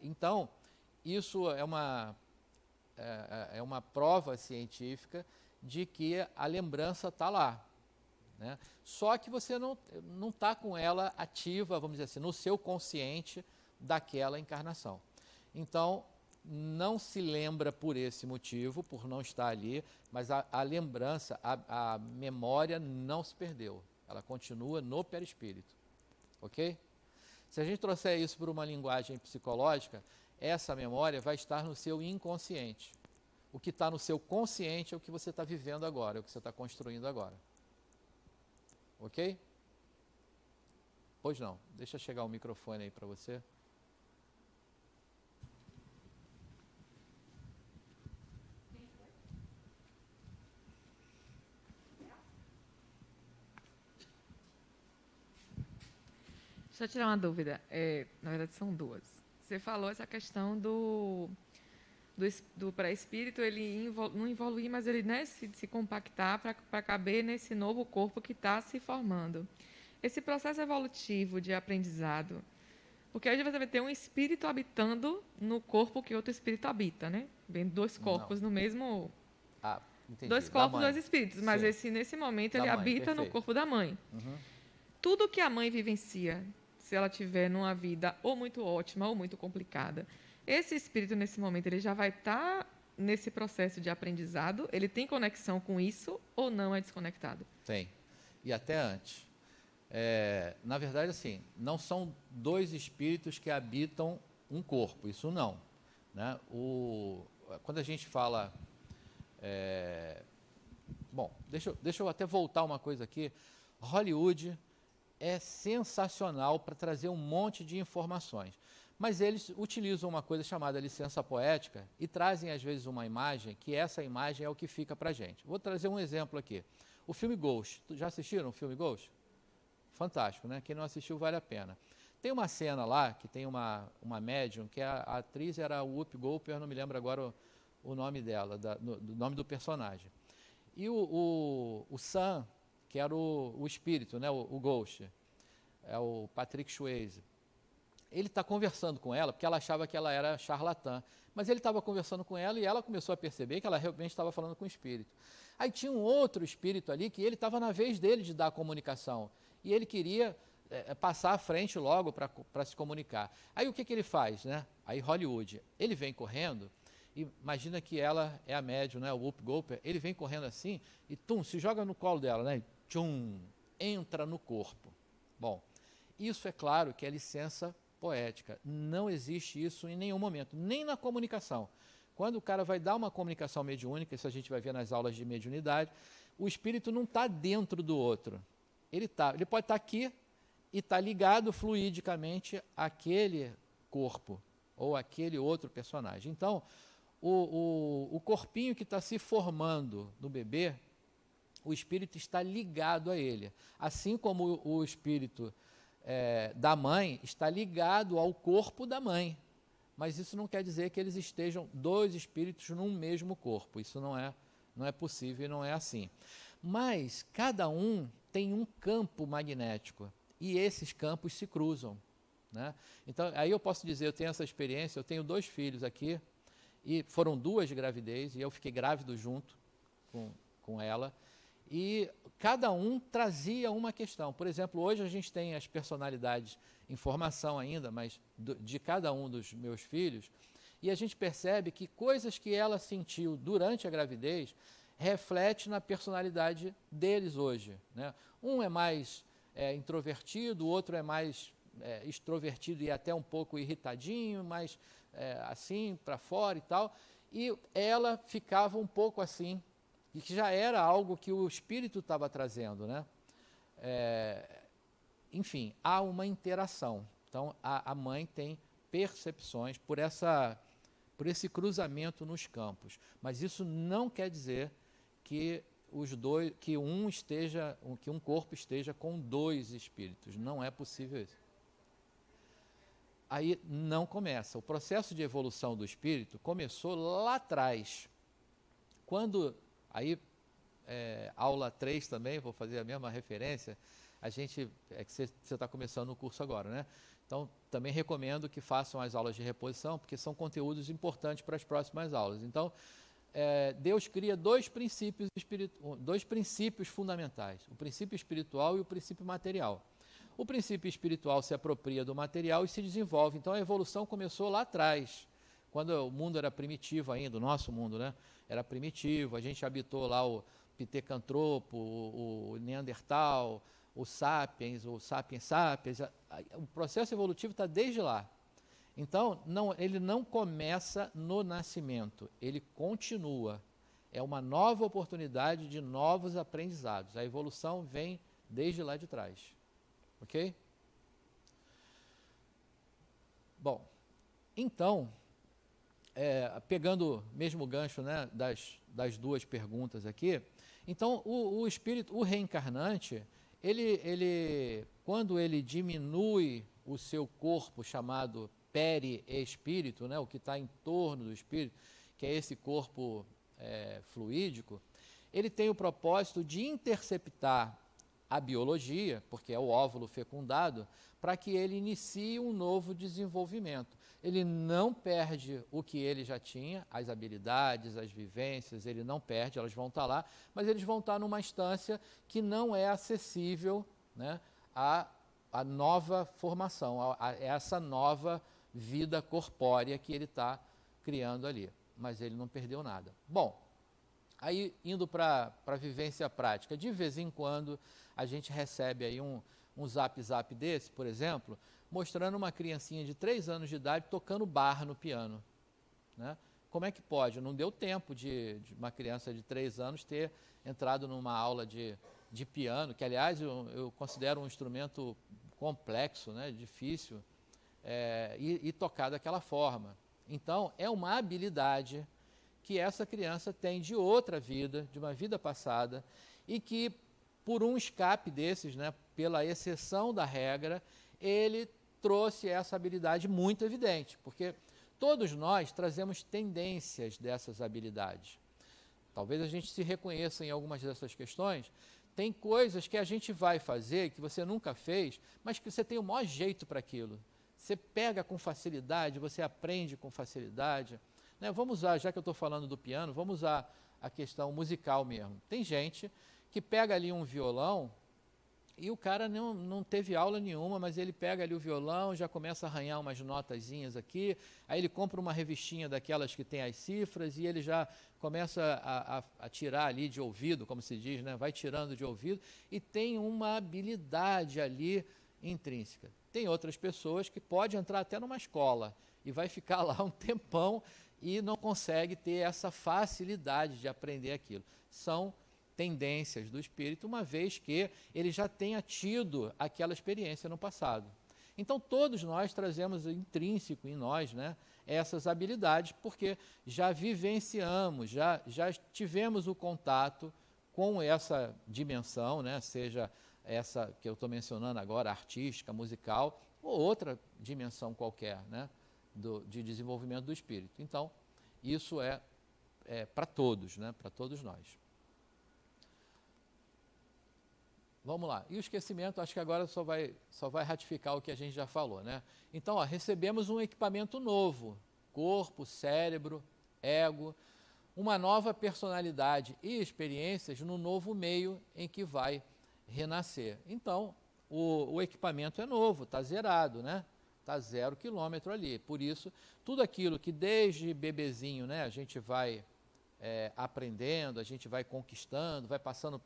Então, isso é uma prova científica de que a lembrança está lá. Né? Só que você não está com ela ativa, vamos dizer assim, no seu consciente daquela encarnação. Então, não se lembra por esse motivo, por não estar ali, mas a lembrança, a memória não se perdeu. Ela continua no perispírito. Ok? Se a gente trouxer isso para uma linguagem psicológica, essa memória vai estar no seu inconsciente. O que está no seu consciente é o que você está vivendo agora, é o que você está construindo agora. Ok? Pois não. Deixa chegar o microfone aí para você. Deixa eu tirar uma dúvida. Na verdade, são duas. Você falou essa questão do pré-espírito, ele não evoluir, mas ele, né, se compactar para caber nesse novo corpo que está se formando. Esse processo evolutivo de aprendizado, porque aí você vai ter um espírito habitando no corpo que outro espírito habita, né? Vem dois corpos no mesmo... Entendi. Dois corpos, dois espíritos, mas nesse momento ele habita no corpo da mãe. Uhum. Tudo que a mãe vivencia, se ela tiver numa vida ou muito ótima ou muito complicada, esse espírito, nesse momento, ele já vai estar nesse processo de aprendizado? Ele tem conexão com isso ou não é desconectado? Tem. E até antes. Na verdade, assim, não são dois espíritos que habitam um corpo, isso não. Né? Quando a gente fala... Bom, deixa eu até voltar uma coisa aqui. Hollywood é sensacional para trazer um monte de informações. Mas eles utilizam uma coisa chamada licença poética e trazem, às vezes, uma imagem, que essa imagem é o que fica para a gente. Vou trazer um exemplo aqui. O filme Ghost. Já assistiram o filme Ghost? Fantástico, né? Quem não assistiu, vale a pena. Tem uma cena lá, que tem uma médium, que a atriz era a Whoopi Goldberg, não me lembro agora o nome dela, do nome do personagem. E o Sam, que era o espírito, né? o Ghost, é o Patrick Swayze. Ele está conversando com ela, porque ela achava que ela era charlatã. Mas ele estava conversando com ela e ela começou a perceber que ela realmente estava falando com o espírito. Aí tinha um outro espírito ali que ele estava na vez dele de dar a comunicação. E ele queria passar à frente logo para se comunicar. Aí o que ele faz? Né? Aí Hollywood, ele vem correndo, e imagina que ela é a médium, né? O Whoopi Goldberg, ele vem correndo assim e se joga no colo dela, né? E, entra no corpo. Bom, isso é claro que é licença poética. Não existe isso em nenhum momento, nem na comunicação. Quando o cara vai dar uma comunicação mediúnica, isso a gente vai ver nas aulas de mediunidade, o espírito não está dentro do outro. Ele pode estar aqui e está ligado fluidicamente àquele corpo ou àquele outro personagem. Então, o corpinho que está se formando no bebê, o espírito está ligado a ele. Assim como o espírito da mãe está ligado ao corpo da mãe. mas isso não quer dizer que eles estejam dois espíritos num mesmo corpo. Isso não é possível e não é assim. Mas cada um tem um campo magnético e esses campos se cruzam, né? Então, aí eu posso dizer, eu tenho essa experiência, eu tenho 2 filhos aqui, e foram 2 gravidez, e eu fiquei grávido junto com ela, e cada um trazia uma questão. Por exemplo, hoje a gente tem as personalidades em formação ainda, mas de cada um dos meus filhos, e a gente percebe que coisas que ela sentiu durante a gravidez reflete na personalidade deles hoje, né? Um é mais introvertido, o outro é mais extrovertido e até um pouco irritadinho, mais assim, para fora e tal, e ela ficava um pouco assim, e que já era algo que o espírito estava trazendo, né? Enfim, há uma interação. Então, a mãe tem percepções por esse cruzamento nos campos, mas isso não quer dizer que um corpo esteja com 2 espíritos. Não é possível isso. Aí não começa. O processo de evolução do espírito começou lá atrás. Quando, aí, aula 3 também, vou fazer a mesma referência, que você está começando o curso agora, né? Então, também recomendo que façam as aulas de reposição, porque são conteúdos importantes para as próximas aulas. Então, Deus cria 2 princípios fundamentais, o princípio espiritual e o princípio material. O princípio espiritual se apropria do material e se desenvolve. Então a evolução começou lá atrás, quando o mundo era primitivo ainda, o nosso mundo, né? Era primitivo, a gente habitou lá o Pithecanthropo, o Neandertal, o Sapiens sapiens. O processo evolutivo está desde lá. Então, ele não começa no nascimento, ele continua. É uma nova oportunidade de novos aprendizados. A evolução vem desde lá de trás. Ok? Bom, então, pegando mesmo o gancho, né, das 2 perguntas aqui, então o espírito, o reencarnante, quando ele diminui o seu corpo chamado perispírito, né, o que está em torno do espírito, que é esse corpo fluídico, ele tem o propósito de interceptar a biologia, porque é o óvulo fecundado, para que ele inicie um novo desenvolvimento. Ele não perde o que ele já tinha, as habilidades, as vivências, ele não perde, elas vão estar lá, mas eles vão estar numa instância que não é acessível, né, à nova formação, a essa nova vida corpórea que ele está criando ali. Mas ele não perdeu nada. Bom, aí indo para a vivência prática, de vez em quando a gente recebe aí um zap desse, por exemplo, mostrando uma criancinha de 3 anos de idade tocando bar no piano, né? Como é que pode? Não deu tempo de uma criança de 3 anos ter entrado numa aula de piano, que aliás eu considero um instrumento complexo, né? Difícil, e tocar daquela forma. Então, é uma habilidade que essa criança tem de outra vida, de uma vida passada, e que por um escape desses, né, pela exceção da regra, ele trouxe essa habilidade muito evidente, porque todos nós trazemos tendências dessas habilidades. Talvez a gente se reconheça em algumas dessas questões. Tem coisas que a gente vai fazer, que você nunca fez, mas que você tem o maior jeito para aquilo. Você pega com facilidade, você aprende com facilidade, né? Vamos usar, já que eu estou falando do piano, vamos usar a questão musical mesmo. Tem gente que pega ali um violão e o cara não teve aula nenhuma, mas ele pega ali o violão, já começa a arranhar umas notazinhas aqui, aí ele compra uma revistinha daquelas que tem as cifras e ele já começa a tirar ali de ouvido, como se diz, né? Vai tirando de ouvido e tem uma habilidade ali intrínseca. Tem outras pessoas que pode entrar até numa escola e vai ficar lá um tempão e não consegue ter essa facilidade de aprender aquilo. São tendências do espírito, uma vez que ele já tenha tido aquela experiência no passado. Então, todos nós trazemos intrínseco em nós, né, essas habilidades, porque já vivenciamos, já tivemos o contato com essa dimensão, né, seja essa que eu estou mencionando agora, artística, musical, ou outra dimensão qualquer, né, de desenvolvimento do espírito. Então, isso é para todos, né? Para todos nós. Vamos lá. E o esquecimento, acho que agora só vai ratificar o que a gente já falou, né? Então, recebemos um equipamento novo, corpo, cérebro, ego, uma nova personalidade e experiências no novo meio em que vai renascer. Então, o equipamento é novo, está zerado, né? Está 0 quilômetro ali. Por isso, tudo aquilo que desde bebezinho, né, a gente vai aprendendo, a gente vai conquistando, vai passando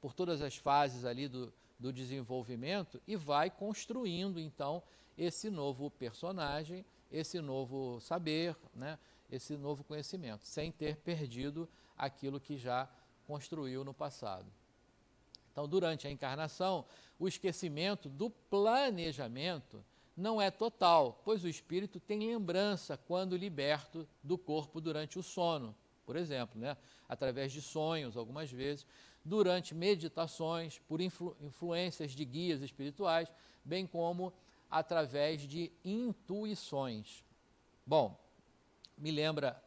por todas as fases ali do desenvolvimento e vai construindo, então, esse novo personagem, esse novo saber, né, esse novo conhecimento, sem ter perdido aquilo que já construiu no passado. Então, durante a encarnação, o esquecimento do planejamento não é total, pois o espírito tem lembrança quando liberto do corpo durante o sono, por exemplo, né, através de sonhos, algumas vezes, durante meditações, por influências de guias espirituais, bem como através de intuições. Bom, me lembra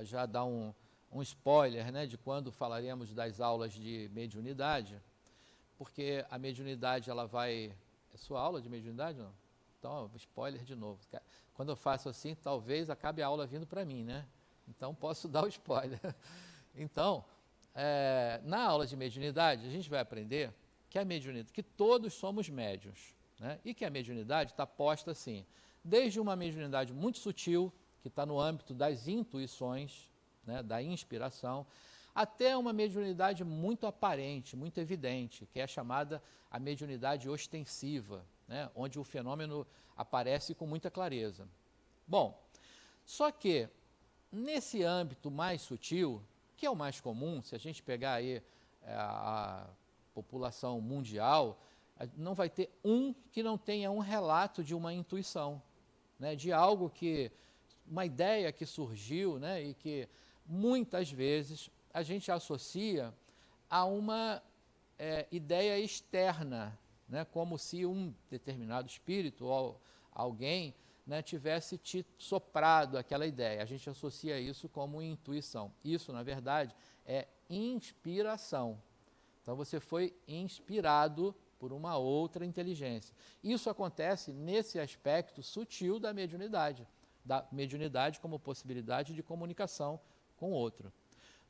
já dar um spoiler, né, de quando falaremos das aulas de mediunidade, porque a mediunidade ela vai... É sua aula de mediunidade ou não? Então, spoiler de novo. Quando eu faço assim, talvez acabe a aula vindo para mim, né? Então, posso dar o spoiler. Então, na aula de mediunidade, a gente vai aprender que todos somos médiuns, né? E que a mediunidade está posta assim, desde uma mediunidade muito sutil, que está no âmbito das intuições, né, da inspiração, até uma mediunidade muito aparente, muito evidente, que é chamada a mediunidade ostensiva, né, onde o fenômeno aparece com muita clareza. Bom, só que nesse âmbito mais sutil, que é o mais comum, se a gente pegar aí a população mundial, não vai ter um que não tenha um relato de uma intuição, né, de algo uma ideia que surgiu, né, e que muitas vezes a gente associa a uma ideia externa, né, como se um determinado espírito ou alguém, né, tivesse te soprado aquela ideia. A gente associa isso como intuição. Isso, na verdade, é inspiração. Então, você foi inspirado por uma outra inteligência. Isso acontece nesse aspecto sutil da mediunidade como possibilidade de comunicação com o outro.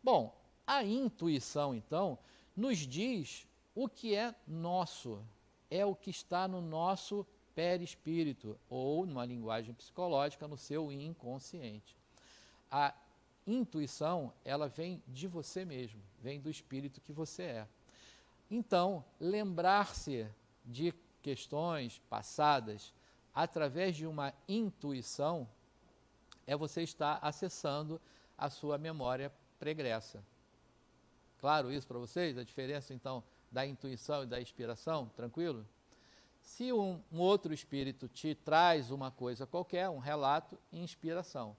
Bom, a intuição, então, nos diz o que é nosso, é o que está no nosso perispírito, ou, numa linguagem psicológica, no seu inconsciente. A intuição, ela vem de você mesmo, vem do espírito que você é. Então, lembrar-se de questões passadas através de uma intuição é você estar acessando a sua memória pregressa. Claro isso para vocês? A diferença, então, da intuição e da inspiração? Tranquilo? Se um outro espírito te traz uma coisa qualquer, um relato, inspiração.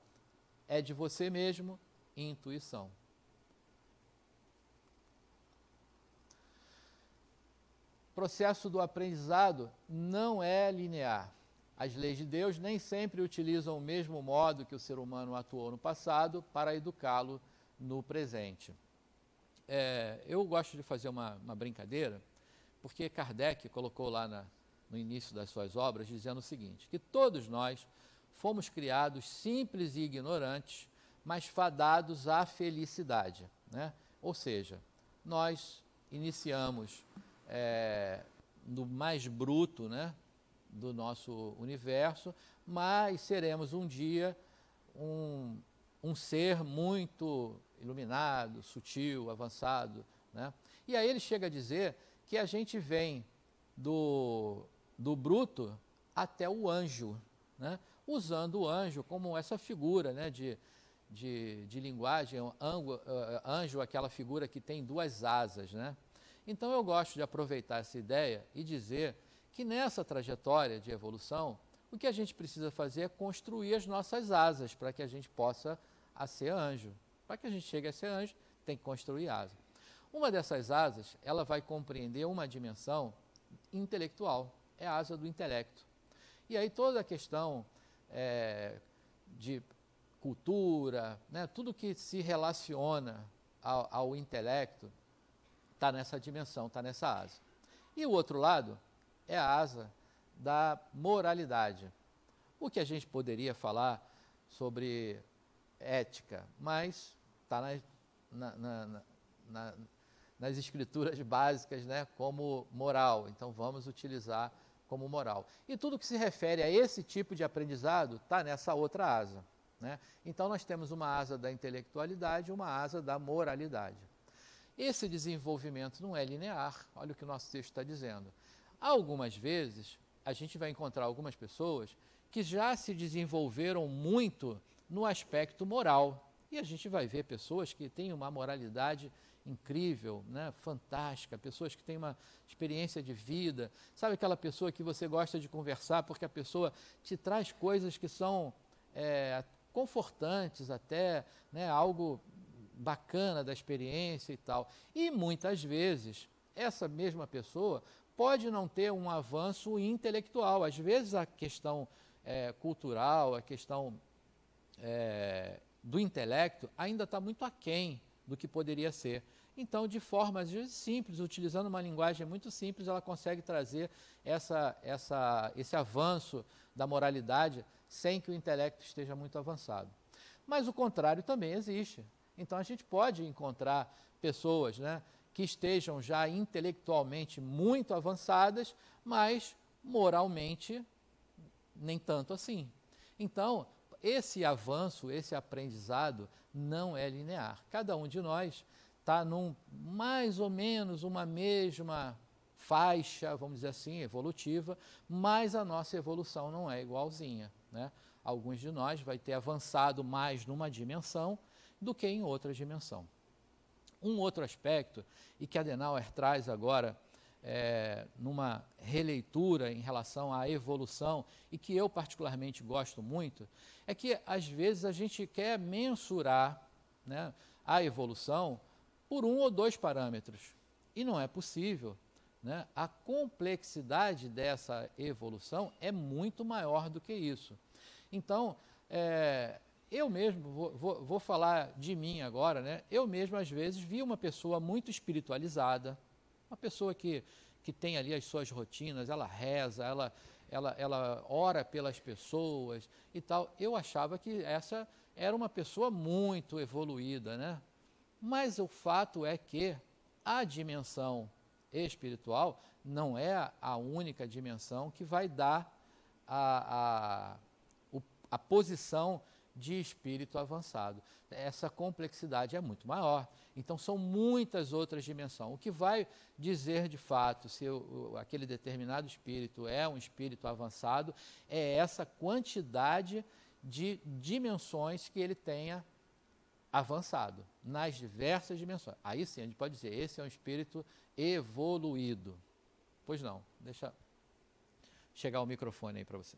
É de você mesmo, intuição. O processo do aprendizado não é linear. As leis de Deus nem sempre utilizam o mesmo modo que o ser humano atuou no passado para educá-lo no presente. Eu gosto de fazer uma brincadeira, porque Kardec colocou lá no início das suas obras, dizendo o seguinte, que todos nós fomos criados simples e ignorantes, mas fadados à felicidade, né? Ou seja, nós iniciamos no mais bruto, né, do nosso universo, mas seremos um dia um ser muito iluminado, sutil, avançado, né? E aí ele chega a dizer que a gente vem do bruto até o anjo, né? Usando o anjo como essa figura, né, de linguagem, anjo, aquela figura que tem duas asas, né? Então eu gosto de aproveitar essa ideia e dizer que nessa trajetória de evolução, o que a gente precisa fazer é construir as nossas asas para que a gente possa ser anjo. Para que a gente chegue a ser anjo, tem que construir asa. Uma dessas asas, ela vai compreender uma dimensão intelectual, é a asa do intelecto. E aí toda a questão de cultura, né? Tudo que se relaciona ao intelecto está nessa dimensão, está nessa asa. E o outro lado é a asa da moralidade. O que a gente poderia falar sobre ética, mas está nas escrituras básicas, né, como moral. Então, vamos utilizar como moral. E tudo que se refere a esse tipo de aprendizado está nessa outra asa, né? Então, nós temos uma asa da intelectualidade e uma asa da moralidade. Esse desenvolvimento não é linear, olha o que o nosso texto está dizendo. Algumas vezes, a gente vai encontrar algumas pessoas que já se desenvolveram muito no aspecto moral. E a gente vai ver pessoas que têm uma moralidade incrível, né, fantástica, pessoas que têm uma experiência de vida. Sabe aquela pessoa que você gosta de conversar porque a pessoa te traz coisas que são confortantes até, né, algo bacana da experiência e tal. E muitas vezes, essa mesma pessoa pode não ter um avanço intelectual. Às vezes a questão cultural, a questão do intelecto ainda está muito aquém do que poderia ser. Então, de forma às vezes simples, utilizando uma linguagem muito simples, ela consegue trazer esse avanço da moralidade sem que o intelecto esteja muito avançado. Mas o contrário também existe. Então, a gente pode encontrar pessoas, né, que estejam já intelectualmente muito avançadas, mas moralmente nem tanto assim. Então, esse avanço, esse aprendizado não é linear. Cada um de nós está mais ou menos uma mesma faixa, vamos dizer assim, evolutiva, mas a nossa evolução não é igualzinha, né? Alguns de nós vai ter avançado mais numa dimensão do que em outra dimensão. Um outro aspecto, e que Adenauer traz agora numa releitura em relação à evolução, e que eu particularmente gosto muito, é que às vezes a gente quer mensurar, né, a evolução por 1 ou 2 parâmetros, e não é possível, né? A complexidade dessa evolução é muito maior do que isso. Então, eu mesmo, vou falar de mim agora, né? Eu mesmo às vezes vi uma pessoa muito espiritualizada, uma pessoa que tem ali as suas rotinas, ela reza, ela ora pelas pessoas e tal. Eu achava que essa era uma pessoa muito evoluída, né? Mas o fato é que a dimensão espiritual não é a única dimensão que vai dar a posição de espírito avançado. Essa complexidade é muito maior. Então, são muitas outras dimensões. O que vai dizer, de fato, se aquele determinado espírito é um espírito avançado, é essa quantidade de dimensões que ele tenha avançado, nas diversas dimensões. Aí sim, a gente pode dizer, esse é um espírito evoluído. Pois não, deixa chegar o microfone aí para você.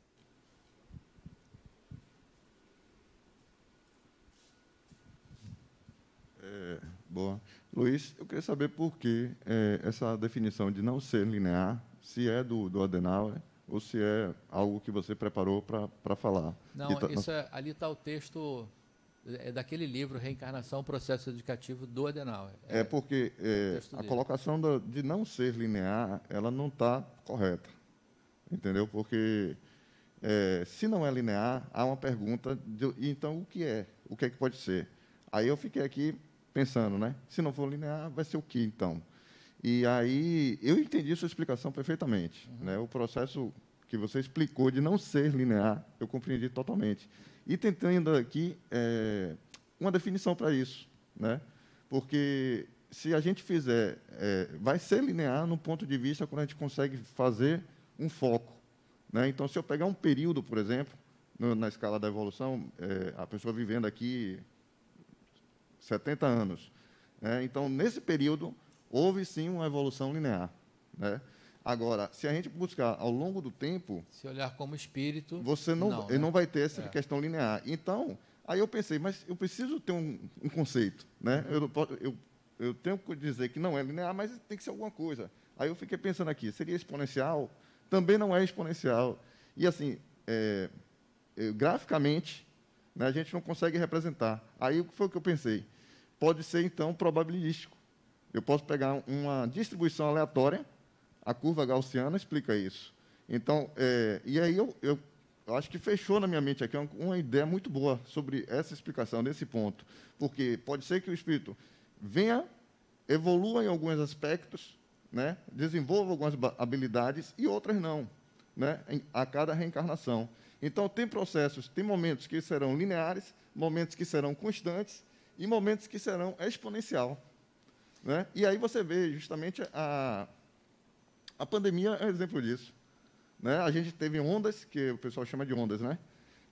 Boa. Luiz, eu queria saber por que essa definição de não ser linear, se é do Adenauer ou se é algo que você preparou para falar. Não, ali está o texto daquele livro, Reencarnação, Processo Educativo, do Adenauer. Porque a colocação de não ser linear, ela não está correta, entendeu? Porque se não é linear, há uma pergunta, então o que é? O que é que pode ser? Aí eu fiquei aqui pensando, né? Se não for linear, vai ser o que, então? E aí, eu entendi sua explicação perfeitamente. Uhum. Né? O processo que você explicou de não ser linear, eu compreendi totalmente. E tentando aqui uma definição para isso. Né? Porque, se a gente fizer, vai ser linear no ponto de vista quando a gente consegue fazer um foco. Né? Então, se eu pegar um período, por exemplo, na escala da evolução, a pessoa vivendo aqui 70 anos. Né? Então, nesse período, houve sim uma evolução linear. Né? Agora, se a gente buscar ao longo do tempo... Se olhar como espírito... Você não vai ter essa questão linear. Então, aí eu pensei, mas eu preciso ter um conceito. Né? Eu tenho que dizer que não é linear, mas tem que ser alguma coisa. Aí eu fiquei pensando aqui, seria exponencial? Também não é exponencial. E, assim, graficamente, né, a gente não consegue representar. Aí o que foi que eu pensei? Pode ser, então, probabilístico. Eu posso pegar uma distribuição aleatória, a curva gaussiana explica isso. Então, e aí eu acho que fechou na minha mente aqui uma ideia muito boa sobre essa explicação, nesse ponto. Porque pode ser que o espírito venha, evolua em alguns aspectos, né, desenvolva algumas habilidades e outras não, né, a cada reencarnação. Então, tem processos, tem momentos que serão lineares, momentos que serão constantes e momentos que serão exponencial. Né? E aí você vê justamente a pandemia é um exemplo disso. Né? A gente teve ondas, que o pessoal chama de ondas, né?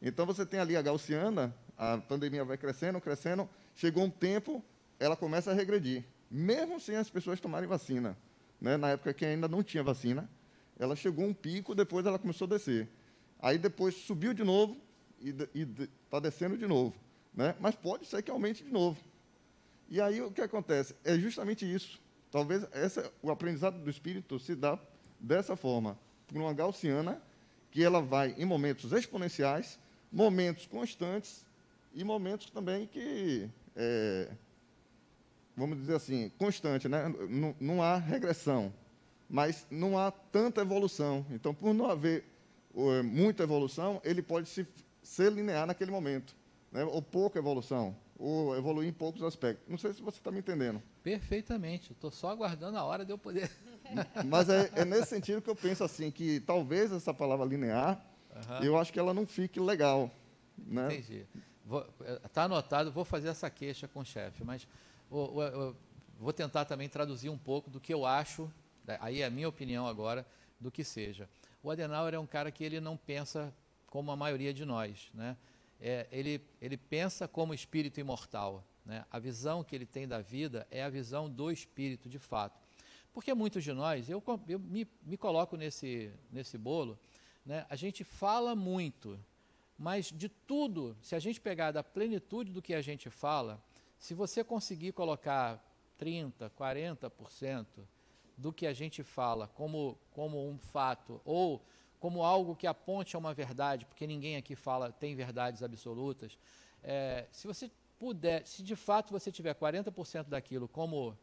Então, você tem ali a gaussiana, a pandemia vai crescendo, crescendo, chegou um tempo, ela começa a regredir, mesmo sem as pessoas tomarem vacina. Né? Na época que ainda não tinha vacina, ela chegou a um pico, depois ela começou a descer. Aí depois subiu de novo e está descendo de novo. Né? Mas pode ser que aumente de novo. E aí o que acontece? É justamente isso. Talvez o aprendizado do espírito se dá dessa forma, por uma gaussiana, que ela vai em momentos exponenciais, momentos constantes e momentos também que, vamos dizer assim, constante, né? Não há regressão, mas não há tanta evolução. Então, por não haver muita evolução, ele pode ser linear naquele momento, né? Ou pouca evolução, ou evoluir em poucos aspectos. Não sei se você está me entendendo. Perfeitamente. Estou só aguardando a hora de eu poder... Mas é nesse sentido que eu penso assim, que talvez essa palavra linear, eu acho que ela não fique legal. Né? Entendi. Está anotado, vou fazer essa queixa com o chefe, mas vou tentar também traduzir um pouco do que eu acho, aí é a minha opinião agora, do que seja. O Adenauer é um cara que ele não pensa como a maioria de nós, né? Ele pensa como espírito imortal, né? A visão que ele tem da vida é a visão do espírito de fato. Porque muitos de nós, eu me coloco nesse bolo, né? A gente fala muito, mas de tudo, se a gente pegar da plenitude do que a gente fala, se você conseguir colocar 30%, 40% do que a gente fala como um fato, ou como algo que aponte a uma verdade, porque ninguém aqui tem verdades absolutas, se você puder, se de fato você tiver 40% daquilo como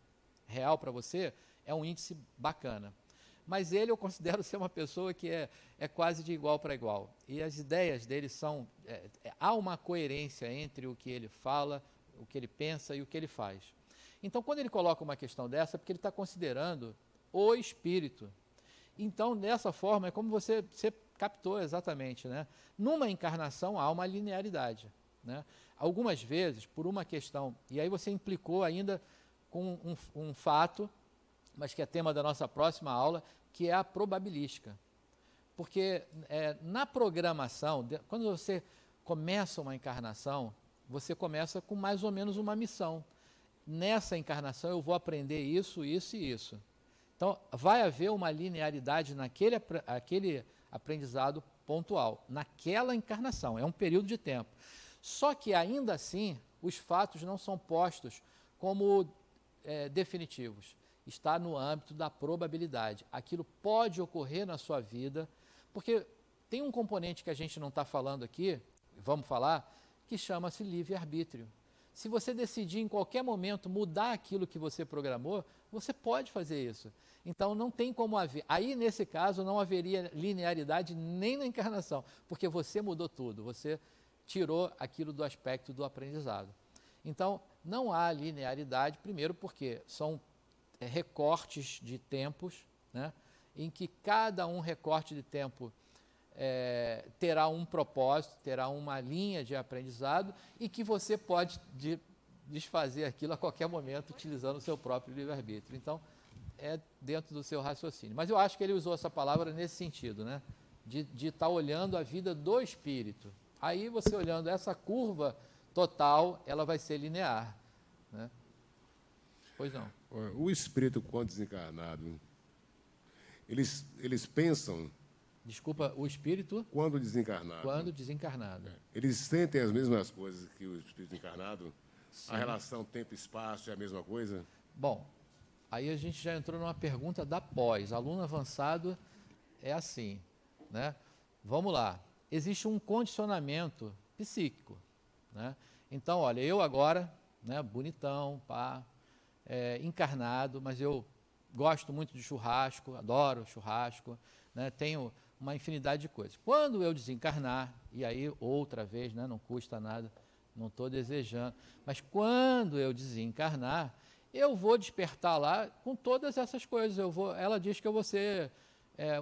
real para você, é um índice bacana. Mas ele eu considero ser uma pessoa que é quase de igual para igual. E as ideias dele são... há uma coerência entre o que ele fala, o que ele pensa e o que ele faz. Então, quando ele coloca uma questão dessa, é porque ele está considerando o espírito. Então, dessa forma, é como você captou exatamente, né? Numa encarnação, há uma linearidade, né? Algumas vezes, por uma questão... E aí você implicou ainda com um fato, mas que é tema da nossa próxima aula, que é a probabilística. Porque na programação, quando você começa uma encarnação, você começa com mais ou menos uma missão. Nessa encarnação eu vou aprender isso, isso e isso. Então, vai haver uma linearidade naquele aprendizado pontual, naquela encarnação, é um período de tempo. Só que, ainda assim, os fatos não são postos como definitivos. Está no âmbito da probabilidade. Aquilo pode ocorrer na sua vida, porque tem um componente que a gente não está falando aqui, vamos falar, que chama-se livre-arbítrio. Se você decidir em qualquer momento mudar aquilo que você programou, você pode fazer isso. Então, não tem como haver. Aí, nesse caso, não haveria linearidade nem na encarnação, porque você mudou tudo, você tirou aquilo do aspecto do aprendizado. Então, não há linearidade, primeiro porque são recortes de tempos, né, em que cada um recorte de tempo terá um propósito, terá uma linha de aprendizado e que você pode desfazer aquilo a qualquer momento utilizando o seu próprio livre-arbítrio. Então, é dentro do seu raciocínio. Mas eu acho que ele usou essa palavra nesse sentido, né, de estar olhando a vida do espírito. Aí você olhando essa curva total, ela vai ser linear, né? Pois não. O espírito, quando desencarnado, eles pensam... Desculpa, o espírito... Quando desencarnado. Quando desencarnado. Eles sentem as mesmas coisas que o espírito encarnado? Sim. A relação tempo-espaço é a mesma coisa? Bom, aí a gente já entrou numa pergunta da pós. Aluno avançado é assim, né? Vamos lá. existe um condicionamento psíquico, né? Então, olha, eu agora, né, bonitão, pá, encarnado, mas eu gosto muito de churrasco, adoro churrasco, né, tenho uma infinidade de coisas. Quando eu desencarnar, e aí outra vez, né, não custa nada, não estou desejando, mas quando eu desencarnar, eu vou despertar lá com todas essas coisas. Ela diz que eu vou ser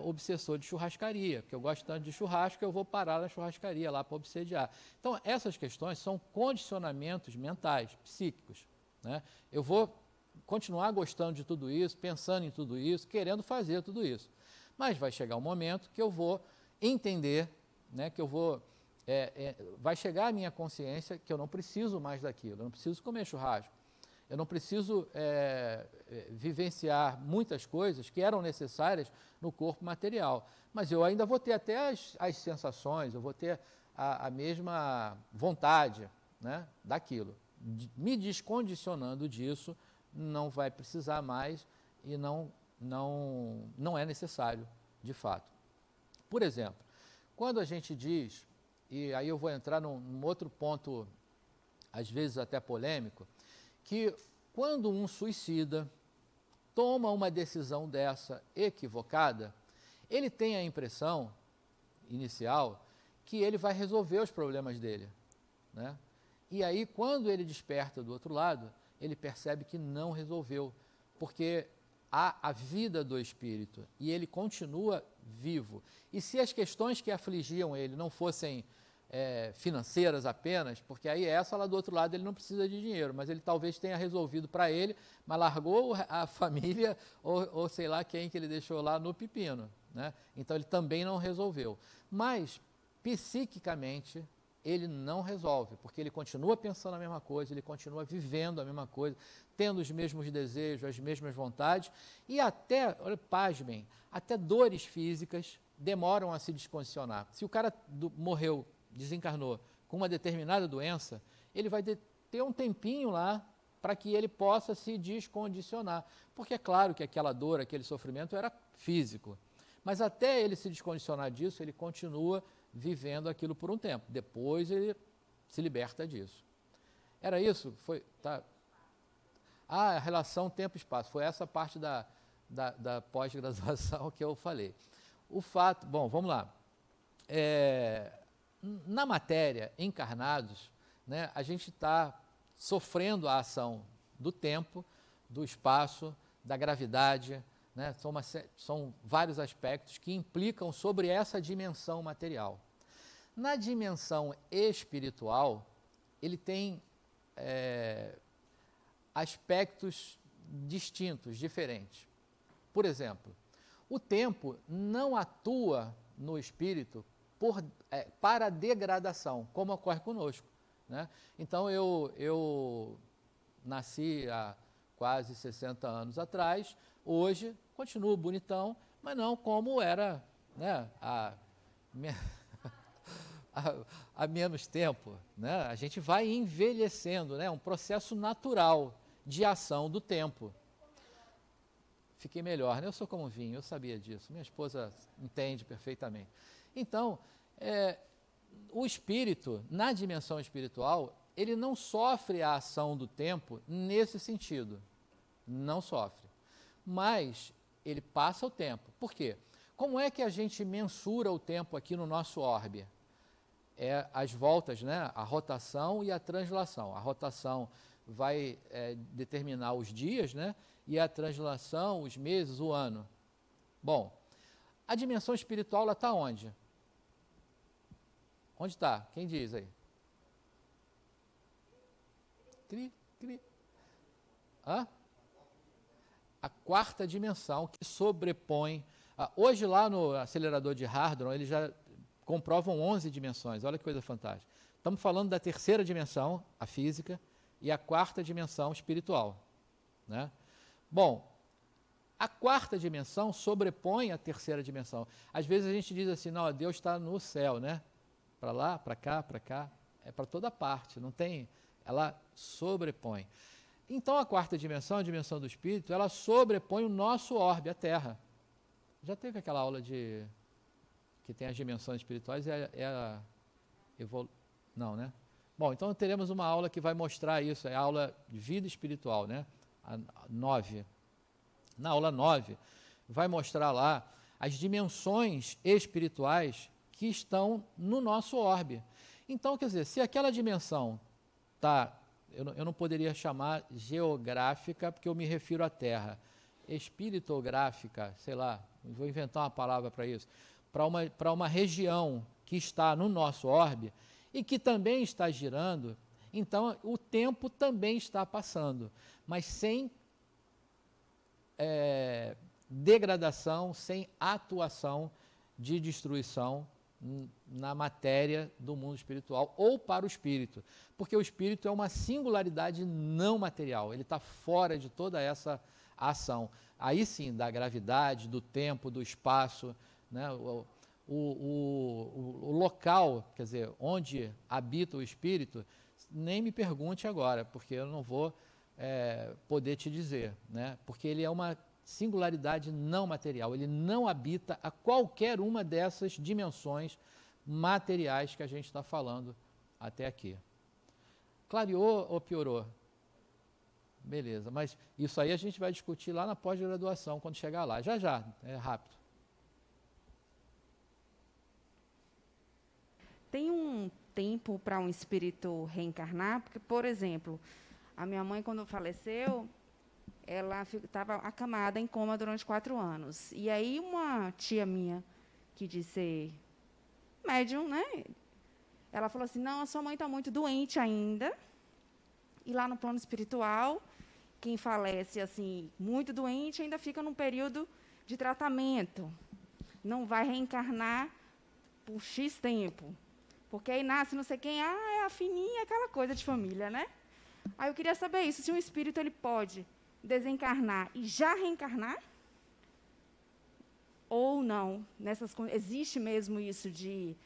obsessor de churrascaria, porque eu gosto tanto de churrasco, eu vou parar na churrascaria lá para obsediar. Então, essas questões são condicionamentos mentais, psíquicos, né? Eu vou continuar gostando de tudo isso, pensando em tudo isso, querendo fazer tudo isso. Mas vai chegar um momento que eu vou entender, né, que eu vou... vai chegar a minha consciência que eu não preciso mais daquilo, eu não preciso comer churrasco, eu não preciso vivenciar muitas coisas que eram necessárias no corpo material, mas eu ainda vou ter até as sensações, eu vou ter a mesma vontade, né, daquilo. Me descondicionando disso, não vai precisar mais e não é necessário, de fato. Por exemplo, quando a gente diz, e aí eu vou entrar num outro ponto, às vezes até polêmico, que quando um suicida toma uma decisão dessa equivocada, ele tem a impressão inicial que ele vai resolver os problemas dele, né? E aí, quando ele desperta do outro lado, ele percebe que não resolveu, porque há a vida do espírito e ele continua vivo. E se as questões que afligiam ele não fossem financeiras apenas, porque aí essa lá do outro lado ele não precisa de dinheiro, mas ele talvez tenha resolvido para ele, mas largou a família ou sei lá quem que ele deixou lá no pepino, né? Então ele também não resolveu. Mas psiquicamente ele não resolve, porque ele continua pensando a mesma coisa, ele continua vivendo a mesma coisa, tendo os mesmos desejos, as mesmas vontades, e até, olha, pasmem, até dores físicas demoram a se descondicionar. Se o cara morreu, desencarnou com uma determinada doença, ele vai ter um tempinho lá para que ele possa se descondicionar, porque é claro que aquela dor, aquele sofrimento era físico, mas até ele se descondicionar disso, ele continua vivendo aquilo por um tempo. Depois ele se liberta disso. Era isso? Foi, tá. A relação tempo-espaço. Foi essa parte da pós-graduação que eu falei. O fato... Bom, vamos lá. Na matéria, encarnados, né, a gente está sofrendo a ação do tempo, do espaço, da gravidade, né, são vários aspectos que implicam sobre essa dimensão material. Na dimensão espiritual, ele tem aspectos distintos, diferentes. Por exemplo, o tempo não atua no espírito para degradação, como ocorre conosco, né? Então, eu nasci há quase 60 anos atrás, hoje continuo bonitão, mas não como era, né, há menos tempo, né? A gente vai envelhecendo, né? Um processo natural de ação do tempo. Fiquei melhor, né? Eu sou como um vinho, eu sabia disso, minha esposa entende perfeitamente. Então, o espírito, na dimensão espiritual, ele não sofre a ação do tempo nesse sentido, não sofre, mas ele passa o tempo. Por quê? Como é que a gente mensura o tempo aqui no nosso orbe? As voltas, né? A rotação e a translação. A rotação vai determinar os dias, né? E a translação, os meses, o ano. Bom, a dimensão espiritual, ela está onde? Onde está? Quem diz aí? Hã? A quarta dimensão que sobrepõe... hoje lá no acelerador de Hadron, eles já comprovam 11 dimensões, olha que coisa fantástica. Estamos falando da terceira dimensão, a física, e a quarta dimensão espiritual, né? Bom, a quarta dimensão sobrepõe a terceira dimensão. Às vezes a gente diz assim, não, Deus está no céu, né? Para lá, para cá, é para toda parte, não tem, ela sobrepõe. Então a quarta dimensão, a dimensão do espírito, ela sobrepõe o nosso orbe, a Terra. Já teve aquela aula de que tem as dimensões espirituais não, né? Bom, então teremos uma aula que vai mostrar isso, é a aula de vida espiritual, né? A 9. Na aula 9, vai mostrar lá as dimensões espirituais que estão no nosso orbe. Então, quer dizer, se aquela dimensão está, eu não poderia chamar geográfica, porque eu me refiro à Terra, espiritográfica, sei lá, vou inventar uma palavra para isso, para uma região que está no nosso orbe e que também está girando, então o tempo também está passando, mas sem degradação, sem atuação de destruição na matéria do mundo espiritual ou para o espírito, porque o espírito é uma singularidade não material, ele está fora de toda essa ação, aí sim, da gravidade, do tempo, do espaço, né? O local, quer dizer, onde habita o espírito, nem me pergunte agora, porque eu não vou poder te dizer, né? Porque ele é uma singularidade não material, ele não habita a qualquer uma dessas dimensões materiais que a gente está falando até aqui. Clareou ou piorou? Beleza, mas isso aí a gente vai discutir lá na pós-graduação, quando chegar lá, já, é rápido. Tem um tempo para um espírito reencarnar? Porque, por exemplo, a minha mãe, quando faleceu, ela estava acamada em coma durante 4 anos. E aí uma tia minha, que diz ser médium, né? Ela falou assim, não, a sua mãe está muito doente ainda. E lá no plano espiritual, quem falece assim, muito doente, ainda fica num período de tratamento. Não vai reencarnar por X tempo. Porque aí nasce não sei quem, é a fininha, aquela coisa de família, né? Aí eu queria saber isso, se um espírito ele pode desencarnar e já reencarnar? Ou não? Existe mesmo isso de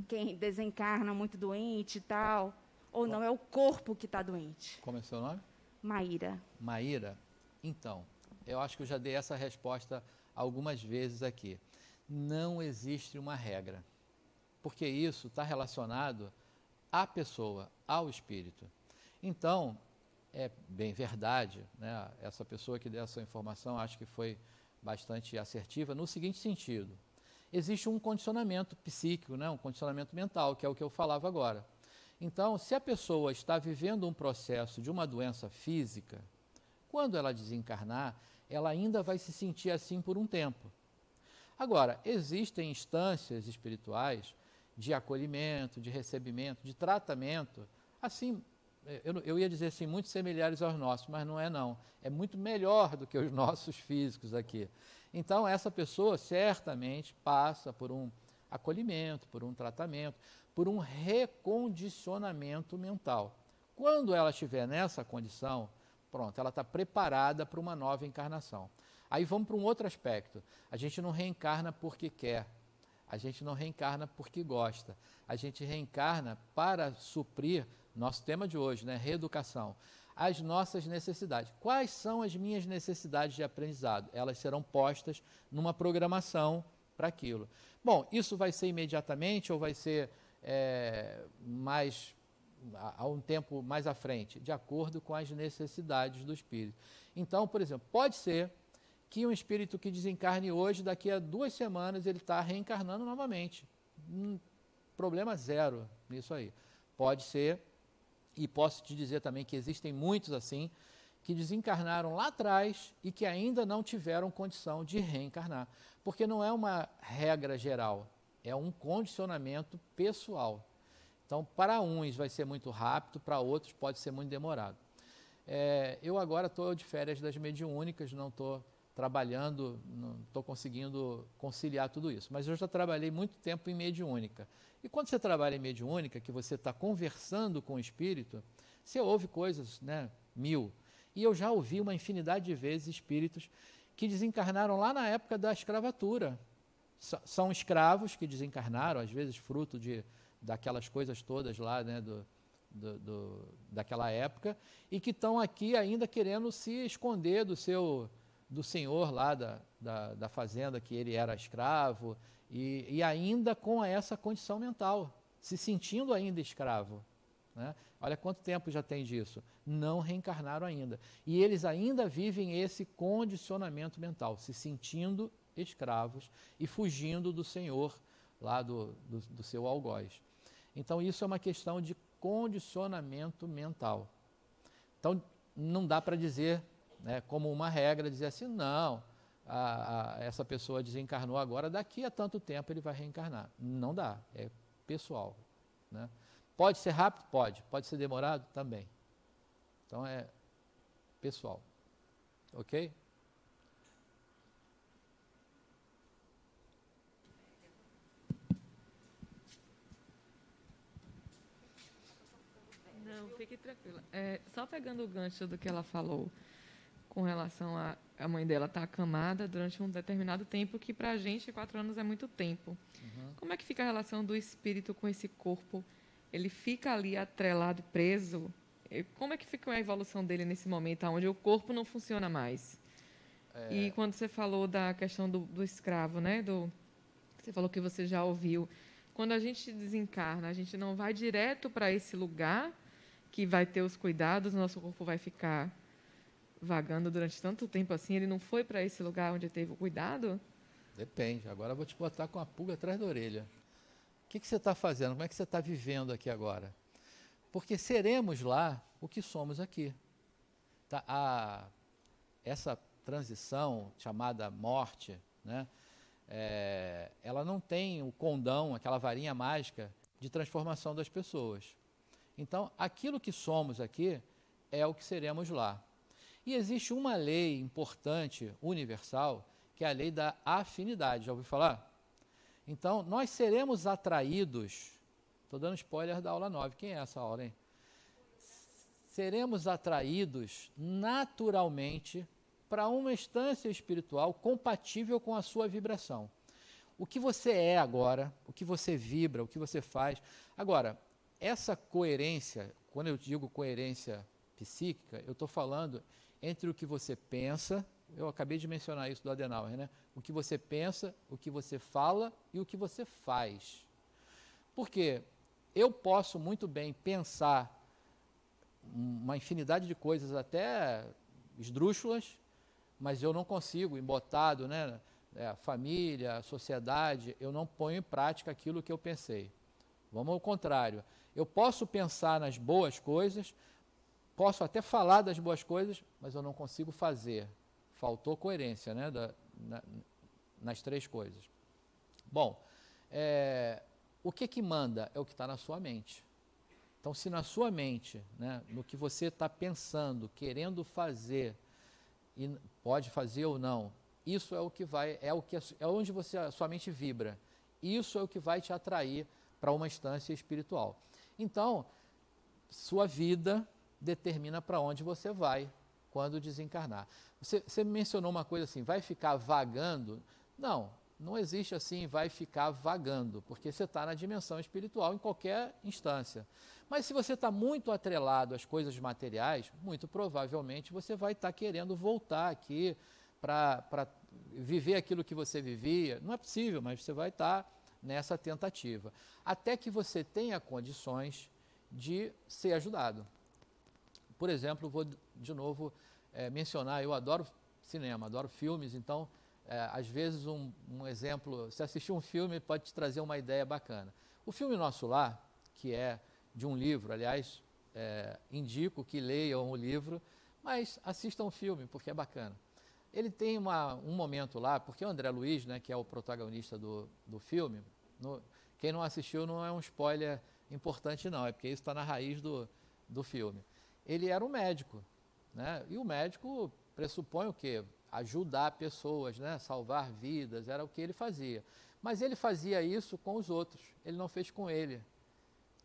quem desencarna muito doente e tal? Ou não, é o corpo que está doente? Como é o seu nome? Maíra. Maíra, então, eu acho que eu já dei essa resposta algumas vezes aqui. Não existe uma regra, porque isso está relacionado à pessoa, ao espírito. Então, é bem verdade, né? Essa pessoa que deu essa informação, acho que foi bastante assertiva, no seguinte sentido. Existe um condicionamento psíquico, né? Um condicionamento mental, que é o que eu falava agora. Então, se a pessoa está vivendo um processo de uma doença física, quando ela desencarnar, ela ainda vai se sentir assim por um tempo. Agora, existem instâncias espirituais de acolhimento, de recebimento, de tratamento, assim, eu ia dizer assim, muito semelhantes aos nossos, mas não é não. É muito melhor do que os nossos físicos aqui. Então, essa pessoa certamente passa por um acolhimento, por um tratamento, por um recondicionamento mental. Quando ela estiver nessa condição, pronto, ela está preparada para uma nova encarnação. Aí vamos para um outro aspecto. A gente não reencarna porque quer, a gente não reencarna porque gosta, a gente reencarna para suprir, nosso tema de hoje, né, reeducação, as nossas necessidades. Quais são as minhas necessidades de aprendizado? Elas serão postas numa programação para aquilo. Bom, isso vai ser imediatamente ou vai ser a um tempo mais à frente? De acordo com as necessidades do espírito. Então, por exemplo, pode ser que um espírito que desencarne hoje, daqui a 2 semanas, ele está reencarnando novamente. Problema zero nisso aí. Pode ser, e posso te dizer também que existem muitos assim, que desencarnaram lá atrás e que ainda não tiveram condição de reencarnar. Porque não é uma regra geral, é um condicionamento pessoal. Então, para uns vai ser muito rápido, para outros pode ser muito demorado. Eu agora estou de férias das mediúnicas, não estou trabalhando, não estou conseguindo conciliar tudo isso. Mas eu já trabalhei muito tempo em mediúnica. E quando você trabalha em mediúnica, que você está conversando com o espírito, você ouve coisas, né, 1000. E eu já ouvi uma infinidade de vezes espíritos que desencarnaram lá na época da escravatura. São escravos que desencarnaram, às vezes fruto daquelas coisas todas lá, né, daquela época, e que estão aqui ainda querendo se esconder do senhor lá da fazenda, que ele era escravo, E ainda com essa condição mental, se sentindo ainda escravo. Né? Olha quanto tempo já tem disso. Não reencarnaram ainda. E eles ainda vivem esse condicionamento mental, se sentindo escravos e fugindo do Senhor, lá do seu algoz. Então, isso é uma questão de condicionamento mental. Então, não dá para dizer, né, como uma regra, dizer assim, não, essa pessoa desencarnou agora, daqui a tanto tempo ele vai reencarnar. Não dá, é pessoal. Né? Pode ser rápido? Pode. Pode ser demorado? Também. Então, é pessoal. Ok? Não, fique tranquila. Só pegando o gancho do que ela falou com relação a mãe dela estar acamada durante um determinado tempo, que para a gente 4 anos é muito tempo. Uhum. Como é que fica a relação do espírito com esse corpo? Ele fica ali atrelado, preso? Como é que fica a evolução dele nesse momento, onde o corpo não funciona mais? E quando você falou da questão do escravo, né? Você falou que você já ouviu. Quando a gente desencarna, a gente não vai direto para esse lugar que vai ter os cuidados, nosso corpo vai ficar vagando durante tanto tempo assim, ele não foi para esse lugar onde teve o cuidado? Depende. Agora eu vou te botar com a pulga atrás da orelha. O que você está fazendo? Como é que você está vivendo aqui agora? Porque seremos lá o que somos aqui. Tá? Essa transição chamada morte, né? Ela não tem o condão, aquela varinha mágica de transformação das pessoas. Então, aquilo que somos aqui é o que seremos lá. E existe uma lei importante, universal, que é a lei da afinidade. Já ouviu falar? Então, nós seremos atraídos, estou dando spoiler da aula 9, quem é essa aula, hein? Seremos atraídos naturalmente para uma instância espiritual compatível com a sua vibração. O que você é agora, o que você vibra, o que você faz. Agora, essa coerência, quando eu digo coerência psíquica, eu estou falando entre o que você pensa, eu acabei de mencionar isso do Adenauer, né? O que você pensa, o que você fala e o que você faz. Porque eu posso muito bem pensar uma infinidade de coisas até esdrúxulas, mas eu não consigo, embotado, né? A família, a sociedade, eu não ponho em prática aquilo que eu pensei. Vamos ao contrário. Eu posso pensar nas boas coisas, posso até falar das boas coisas, mas eu não consigo fazer. Faltou coerência, né, nas 3 coisas. Bom, o que manda é o que está na sua mente. Então, se na sua mente, né, no que você está pensando, querendo fazer, e pode fazer ou não, isso é o que vai, é onde a sua mente vibra. Isso é o que vai te atrair para uma instância espiritual. Então, sua vida determina para onde você vai quando desencarnar. Você mencionou uma coisa assim, vai ficar vagando? Não existe assim, vai ficar vagando, porque você está na dimensão espiritual em qualquer instância. Mas se você está muito atrelado às coisas materiais, muito provavelmente você vai estar querendo voltar aqui para viver aquilo que você vivia. Não é possível, mas você vai estar nessa tentativa. Até que você tenha condições de ser ajudado. Por exemplo, vou de novo mencionar, eu adoro cinema, adoro filmes, então, às vezes um exemplo, se assistir um filme pode te trazer uma ideia bacana. O filme Nosso Lar, que é de um livro, aliás, indico que leiam o livro, mas assistam o filme, porque é bacana. Ele tem um momento lá, porque o André Luiz, né, que é o protagonista do filme, quem não assistiu não é um spoiler importante não, é porque isso está na raiz do filme. Ele era um médico, né, e o médico pressupõe o quê? Ajudar pessoas, né, salvar vidas, era o que ele fazia. Mas ele fazia isso com os outros, ele não fez com ele.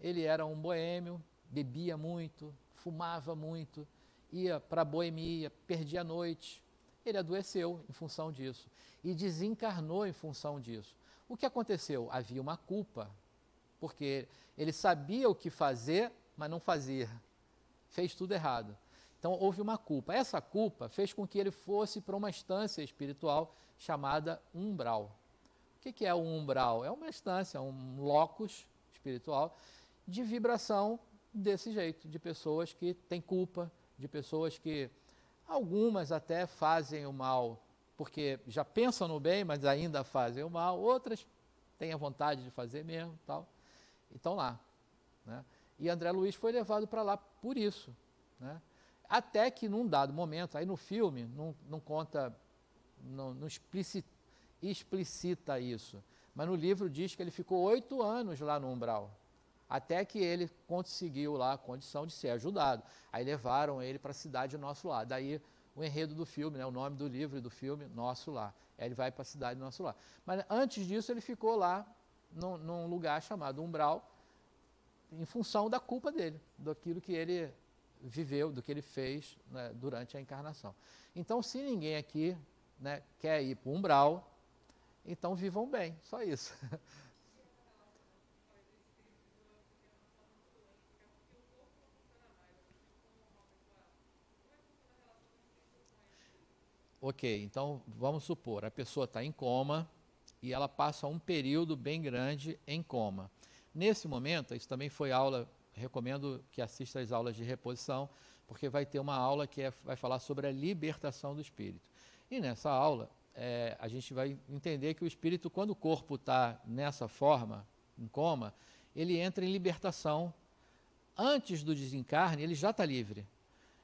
Ele era um boêmio, bebia muito, fumava muito, ia para a boemia, perdia a noite. Ele adoeceu em função disso e desencarnou em função disso. O que aconteceu? Havia uma culpa, porque ele sabia o que fazer, mas não fazia. Fez tudo errado. Então, houve uma culpa. Essa culpa fez com que ele fosse para uma instância espiritual chamada umbral. O que é o umbral? É uma instância, um locus espiritual de vibração desse jeito, de pessoas que têm culpa, de pessoas que, algumas até fazem o mal, porque já pensam no bem, mas ainda fazem o mal, outras têm a vontade de fazer mesmo, tal, e estão lá, né? E André Luiz foi levado para lá por isso, né? Até que num dado momento, aí no filme não conta, não explicita isso, mas no livro diz que ele ficou 8 anos lá no umbral, até que ele conseguiu lá a condição de ser ajudado. Aí levaram ele para a cidade Nosso Lar. Daí o enredo do filme, né, o nome do livro e do filme, Nosso Lar. Aí ele vai para a cidade Nosso Lar. Mas antes disso ele ficou lá num lugar chamado umbral, em função da culpa dele, daquilo que ele viveu, do que ele fez, né, durante a encarnação. Então, se ninguém aqui, né, quer ir para o umbral, então vivam bem, só isso. Ok, então vamos supor, a pessoa está em coma e ela passa um período bem grande em coma. Nesse momento, isso também foi aula, recomendo que assista às aulas de reposição, porque vai ter uma aula que vai falar sobre a libertação do espírito. E nessa aula, a gente vai entender que o espírito, quando o corpo está nessa forma, em coma, ele entra em libertação. Antes do desencarne, ele já está livre,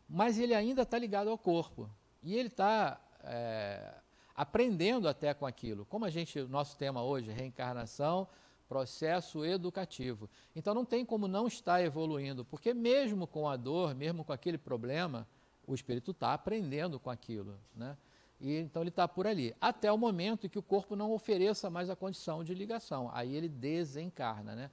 mas ele ainda está ligado ao corpo. E ele está aprendendo até com aquilo. Como o nosso tema hoje, reencarnação, processo educativo. Então não tem como não estar evoluindo, porque mesmo com a dor, mesmo com aquele problema, o espírito está aprendendo com aquilo, né? E então ele está por ali, até o momento em que o corpo não ofereça mais a condição de ligação. Aí ele desencarna, né?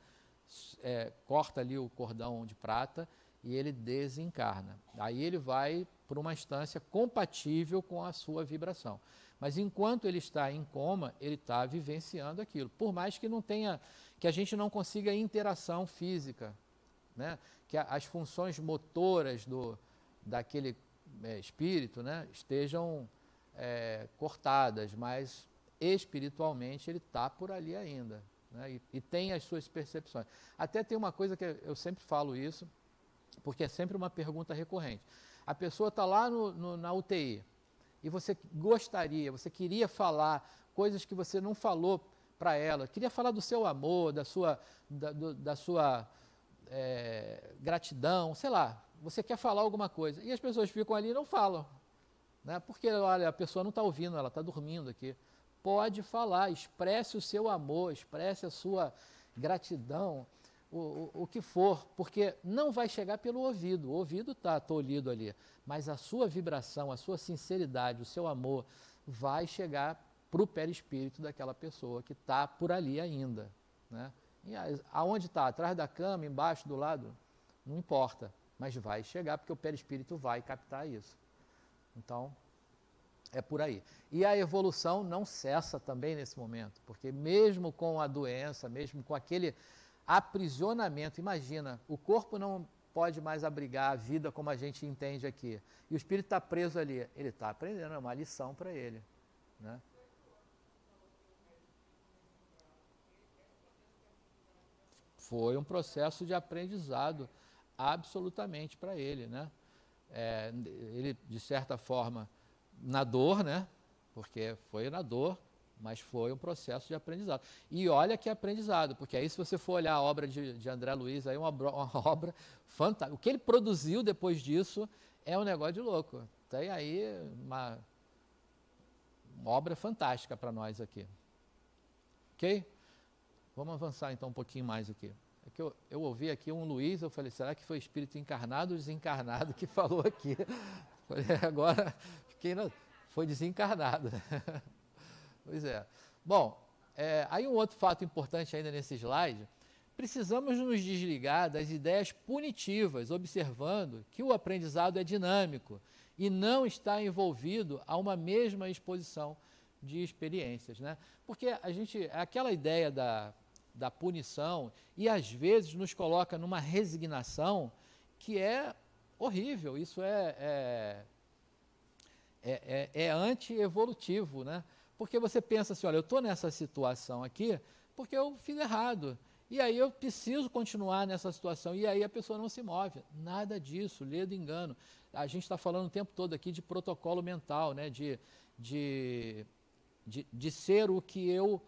Corta ali o cordão de prata e ele desencarna. Aí ele vai para uma instância compatível com a sua vibração. Mas enquanto ele está em coma, ele está vivenciando aquilo. Por mais que não tenha, que a gente não consiga interação física, né? Que as funções motoras daquele espírito, né, estejam cortadas, mas espiritualmente ele está por ali ainda, né? E tem as suas percepções. Até tem uma coisa que eu sempre falo isso, porque é sempre uma pergunta recorrente. A pessoa está lá na UTI e você queria falar coisas que você não falou para ela, queria falar do seu amor, da sua gratidão, sei lá, você quer falar alguma coisa e as pessoas ficam ali e não falam, né? Porque, olha, a pessoa não está ouvindo, ela está dormindo aqui. Pode falar, expresse o seu amor, expresse a sua gratidão, o que for, porque não vai chegar pelo ouvido. O ouvido está tolhido ali, mas a sua vibração, a sua sinceridade, o seu amor vai chegar para o perispírito daquela pessoa que está por ali ainda, né? E aonde está? Atrás da cama, embaixo, do lado? Não importa, mas vai chegar porque o perispírito vai captar isso. Então, é por aí. E a evolução não cessa também nesse momento, porque mesmo com a doença, mesmo com aquele aprisionamento, imagina, o corpo não pode mais abrigar a vida como a gente entende aqui, e o espírito está preso ali, ele está aprendendo, é uma lição para ele, né? Foi um processo de aprendizado absolutamente para ele, né? Ele, de certa forma, na dor, né? Porque foi na dor, mas foi um processo de aprendizado. E olha que aprendizado, porque aí se você for olhar a obra de André Luiz, aí uma obra fantástica. O que ele produziu depois disso é um negócio de louco. Tem aí uma obra fantástica para nós aqui. Ok? Vamos avançar então um pouquinho mais aqui. É que eu ouvi aqui um Luiz, eu falei, será que foi espírito encarnado ou desencarnado que falou aqui? Falei, agora foi desencarnado. Pois é. Bom, aí um outro fato importante ainda nesse slide, precisamos nos desligar das ideias punitivas, observando que o aprendizado é dinâmico e não está envolvido a uma mesma exposição de experiências, né? Porque aquela ideia da punição, e às vezes nos coloca numa resignação que é horrível, isso é anti-evolutivo, né? Porque você pensa assim, olha, eu estou nessa situação aqui porque eu fiz errado. E aí eu preciso continuar nessa situação. E aí a pessoa não se move. Nada disso, lê do engano. A gente está falando o tempo todo aqui de protocolo mental, né? de ser o que eu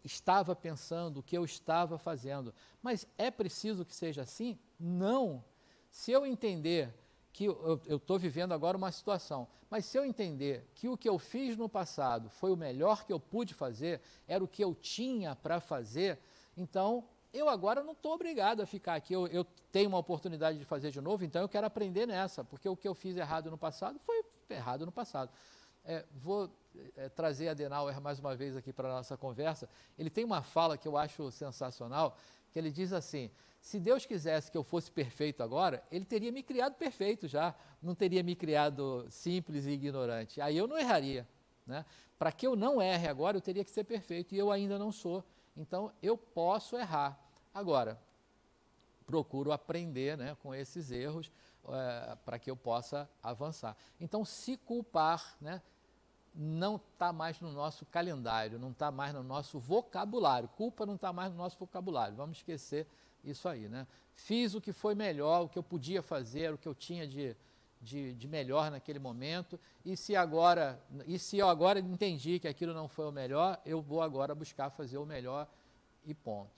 estava pensando, o que eu estava fazendo. Mas é preciso que seja assim? Não. Se eu entender que eu estou vivendo agora uma situação, mas se eu entender que o que eu fiz no passado foi o melhor que eu pude fazer, era o que eu tinha para fazer, então eu agora não estou obrigado a ficar aqui. Eu tenho uma oportunidade de fazer de novo, então eu quero aprender nessa, porque o que eu fiz errado no passado foi errado no passado. Vou trazer Adenauer mais uma vez aqui para a nossa conversa. Ele tem uma fala que eu acho sensacional, que ele diz assim: se Deus quisesse que eu fosse perfeito agora, Ele teria me criado perfeito já, não teria me criado simples e ignorante. Aí eu não erraria, né? Para que eu não erre agora, eu teria que ser perfeito, e eu ainda não sou. Então, eu posso errar. Agora, procuro aprender, né, com esses erros, para que eu possa avançar. Então, se culpar, né, não está mais no nosso calendário, não está mais no nosso vocabulário. Culpa não está mais no nosso vocabulário. Vamos esquecer isso aí, né? Fiz o que foi melhor, o que eu podia fazer, o que eu tinha de melhor naquele momento, e se eu agora entendi que aquilo não foi o melhor, eu vou agora buscar fazer o melhor e ponto.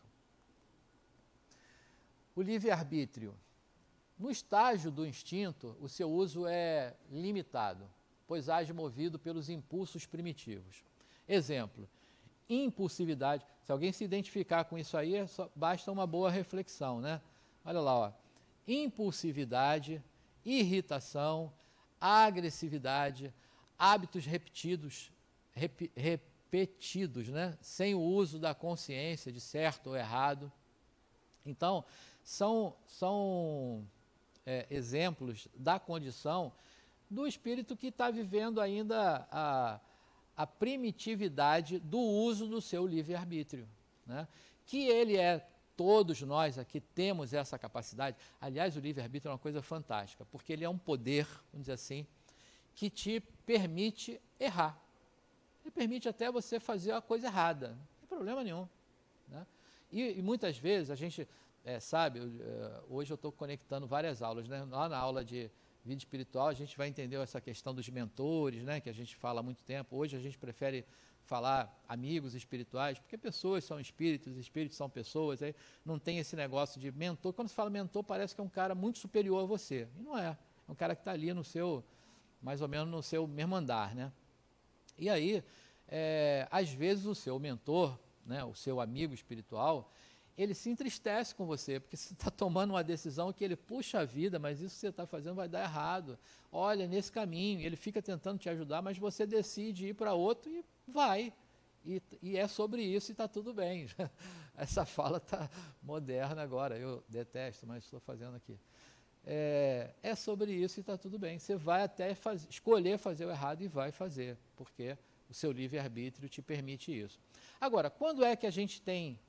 O livre-arbítrio. No estágio do instinto, o seu uso é limitado, pois age movido pelos impulsos primitivos. Exemplo, impulsividade. Se alguém se identificar com isso aí, basta uma boa reflexão, né? Olha lá, ó. Impulsividade, irritação, agressividade, hábitos repetidos, né? Sem o uso da consciência de certo ou errado. Então, são exemplos da condição do espírito que está vivendo ainda a primitividade do uso do seu livre-arbítrio, né? Que ele todos nós aqui temos essa capacidade. Aliás, o livre-arbítrio é uma coisa fantástica, porque ele é um poder, vamos dizer assim, que te permite errar. Ele permite até você fazer a coisa errada, não tem problema nenhum, né? E muitas vezes a gente sabe, hoje eu estou conectando várias aulas, né? Lá na aula de vida espiritual a gente vai entender essa questão dos mentores, né? Que a gente fala há muito tempo. Hoje a gente prefere falar amigos espirituais, porque pessoas são espíritos são pessoas, aí não tem esse negócio de mentor. Quando se fala mentor, parece que é um cara muito superior a você, e não é. É um cara que está ali no seu, mais ou menos no seu mesmo andar, né? E aí, às vezes o seu mentor, né, o seu amigo espiritual, ele se entristece com você, porque você está tomando uma decisão que ele, puxa a vida, mas isso que você está fazendo vai dar errado. Olha, nesse caminho, ele fica tentando te ajudar, mas você decide ir para outro e vai. E é sobre isso e está tudo bem. Essa fala está moderna agora, eu detesto, mas estou fazendo aqui. É sobre isso e está tudo bem. Você vai até escolher fazer o errado e vai fazer, porque o seu livre-arbítrio te permite isso. Agora, quando é que a gente tem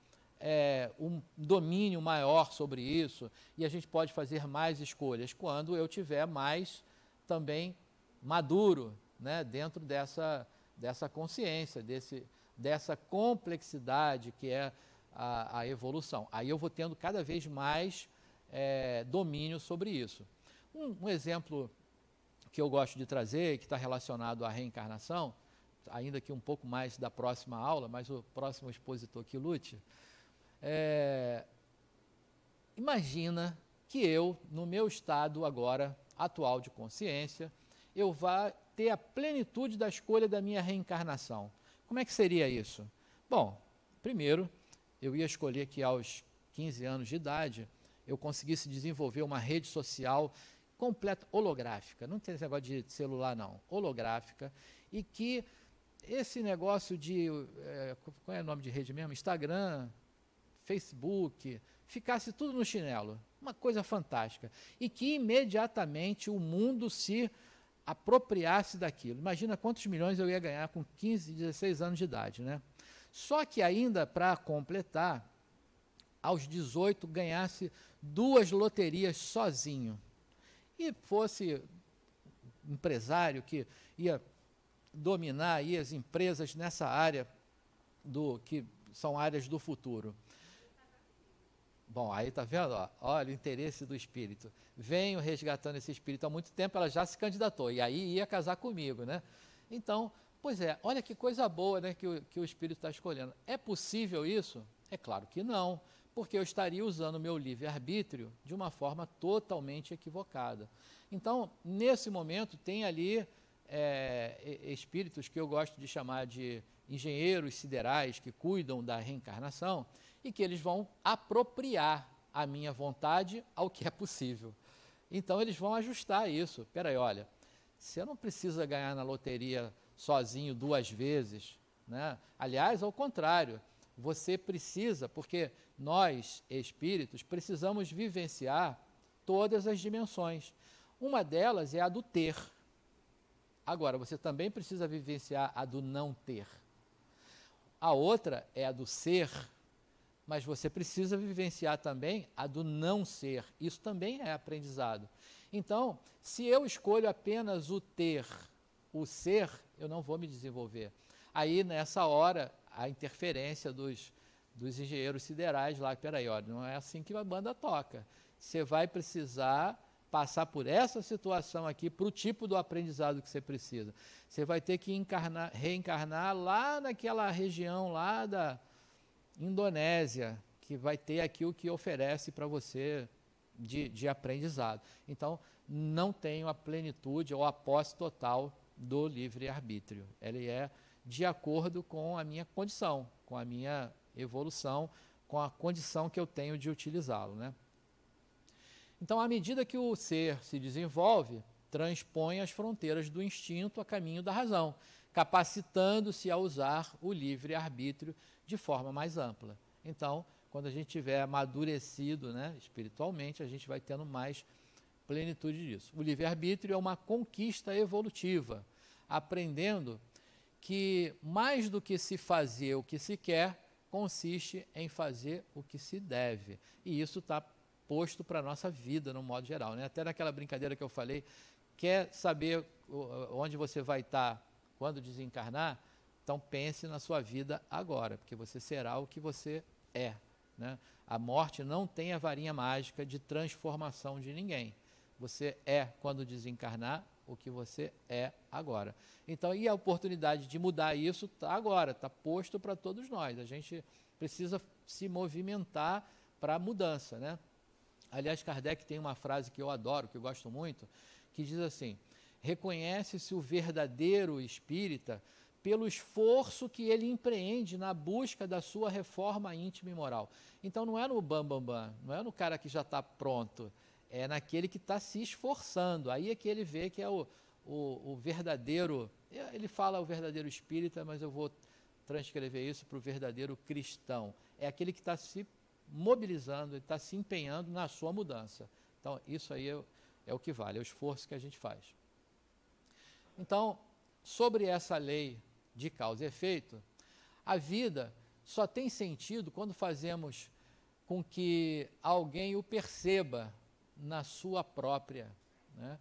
um domínio maior sobre isso e a gente pode fazer mais escolhas? Quando eu tiver mais também maduro, né, dentro dessa consciência, dessa complexidade que é a evolução. Aí eu vou tendo cada vez mais domínio sobre isso. Um exemplo que eu gosto de trazer, que está relacionado à reencarnação, ainda que um pouco mais da próxima aula, mas o próximo expositor que lute. Imagina que eu, no meu estado agora atual de consciência, eu vá ter a plenitude da escolha da minha reencarnação. Como é que seria isso? Bom, primeiro, eu ia escolher que aos 15 anos de idade eu conseguisse desenvolver uma rede social completa, holográfica, não tem esse negócio de celular não, holográfica, e que esse negócio de, qual é o nome de rede mesmo? Instagram, Facebook, ficasse tudo no chinelo, uma coisa fantástica, e que imediatamente o mundo se apropriasse daquilo. Imagina quantos milhões eu ia ganhar com 15, 16 anos de idade, né? Só que ainda para completar, aos 18 ganhasse 2 loterias sozinho, e fosse empresário que ia dominar aí as empresas nessa área que são áreas do futuro. Bom, aí tá vendo? Ó, olha o interesse do espírito. Venho resgatando esse espírito há muito tempo, ela já se candidatou, e aí ia casar comigo, né? Então, pois é, olha que coisa boa, né, que o espírito está escolhendo. É possível isso? É claro que não, porque eu estaria usando o meu livre-arbítrio de uma forma totalmente equivocada. Então, nesse momento, tem ali espíritos que eu gosto de chamar de engenheiros siderais que cuidam da reencarnação e que eles vão apropriar a minha vontade ao que é possível. Então, eles vão ajustar isso. Espera aí, olha, você não precisa ganhar na loteria sozinho 2 vezes, né? Aliás, ao contrário, você precisa, porque nós, espíritos, precisamos vivenciar todas as dimensões. Uma delas é a do ter. Agora, você também precisa vivenciar a do não ter. A outra é a do ser, mas você precisa vivenciar também a do não ser. Isso também é aprendizado. Então, se eu escolho apenas o ter, o ser, eu não vou me desenvolver. Aí, nessa hora, a interferência dos engenheiros siderais lá, peraí, olha, não é assim que a banda toca. Você vai precisar passar por essa situação aqui para o tipo do aprendizado que você precisa. Você vai ter que reencarnar lá naquela região lá da Indonésia, que vai ter aqui o que oferece para você de aprendizado. Então, não tenho a plenitude ou a posse total do livre-arbítrio. Ele é de acordo com a minha condição, com a minha evolução, com a condição que eu tenho de utilizá-lo, né? Então, à medida que o ser se desenvolve, transpõe as fronteiras do instinto a caminho da razão, capacitando-se a usar o livre-arbítrio de forma mais ampla. Então, quando a gente tiver amadurecido, né, espiritualmente, a gente vai tendo mais plenitude disso. O livre-arbítrio é uma conquista evolutiva, aprendendo que mais do que se fazer o que se quer, consiste em fazer o que se deve. E isso está posto para a nossa vida, no modo geral, né? Até naquela brincadeira que eu falei, quer saber onde você vai estar quando desencarnar? Então pense na sua vida agora, porque você será o que você é, né? A morte não tem a varinha mágica de transformação de ninguém. Você é, quando desencarnar, o que você é agora. Então, e a oportunidade de mudar isso está agora, está posto para todos nós. A gente precisa se movimentar para a mudança, né? Aliás, Kardec tem uma frase que eu adoro, que eu gosto muito, que diz assim: reconhece-se o verdadeiro espírita pelo esforço que ele empreende na busca da sua reforma íntima e moral. Então não é no bam, não é no cara que já está pronto, é naquele que está se esforçando. Aí é que ele vê que é o verdadeiro, ele fala o verdadeiro espírita, mas eu vou transcrever isso para o verdadeiro cristão. É aquele que está se mobilizando, ele está se empenhando na sua mudança. Então, isso aí é o que vale, é o esforço que a gente faz. Então, sobre essa lei de causa e efeito, a vida só tem sentido quando fazemos com que alguém o perceba na sua própria, né?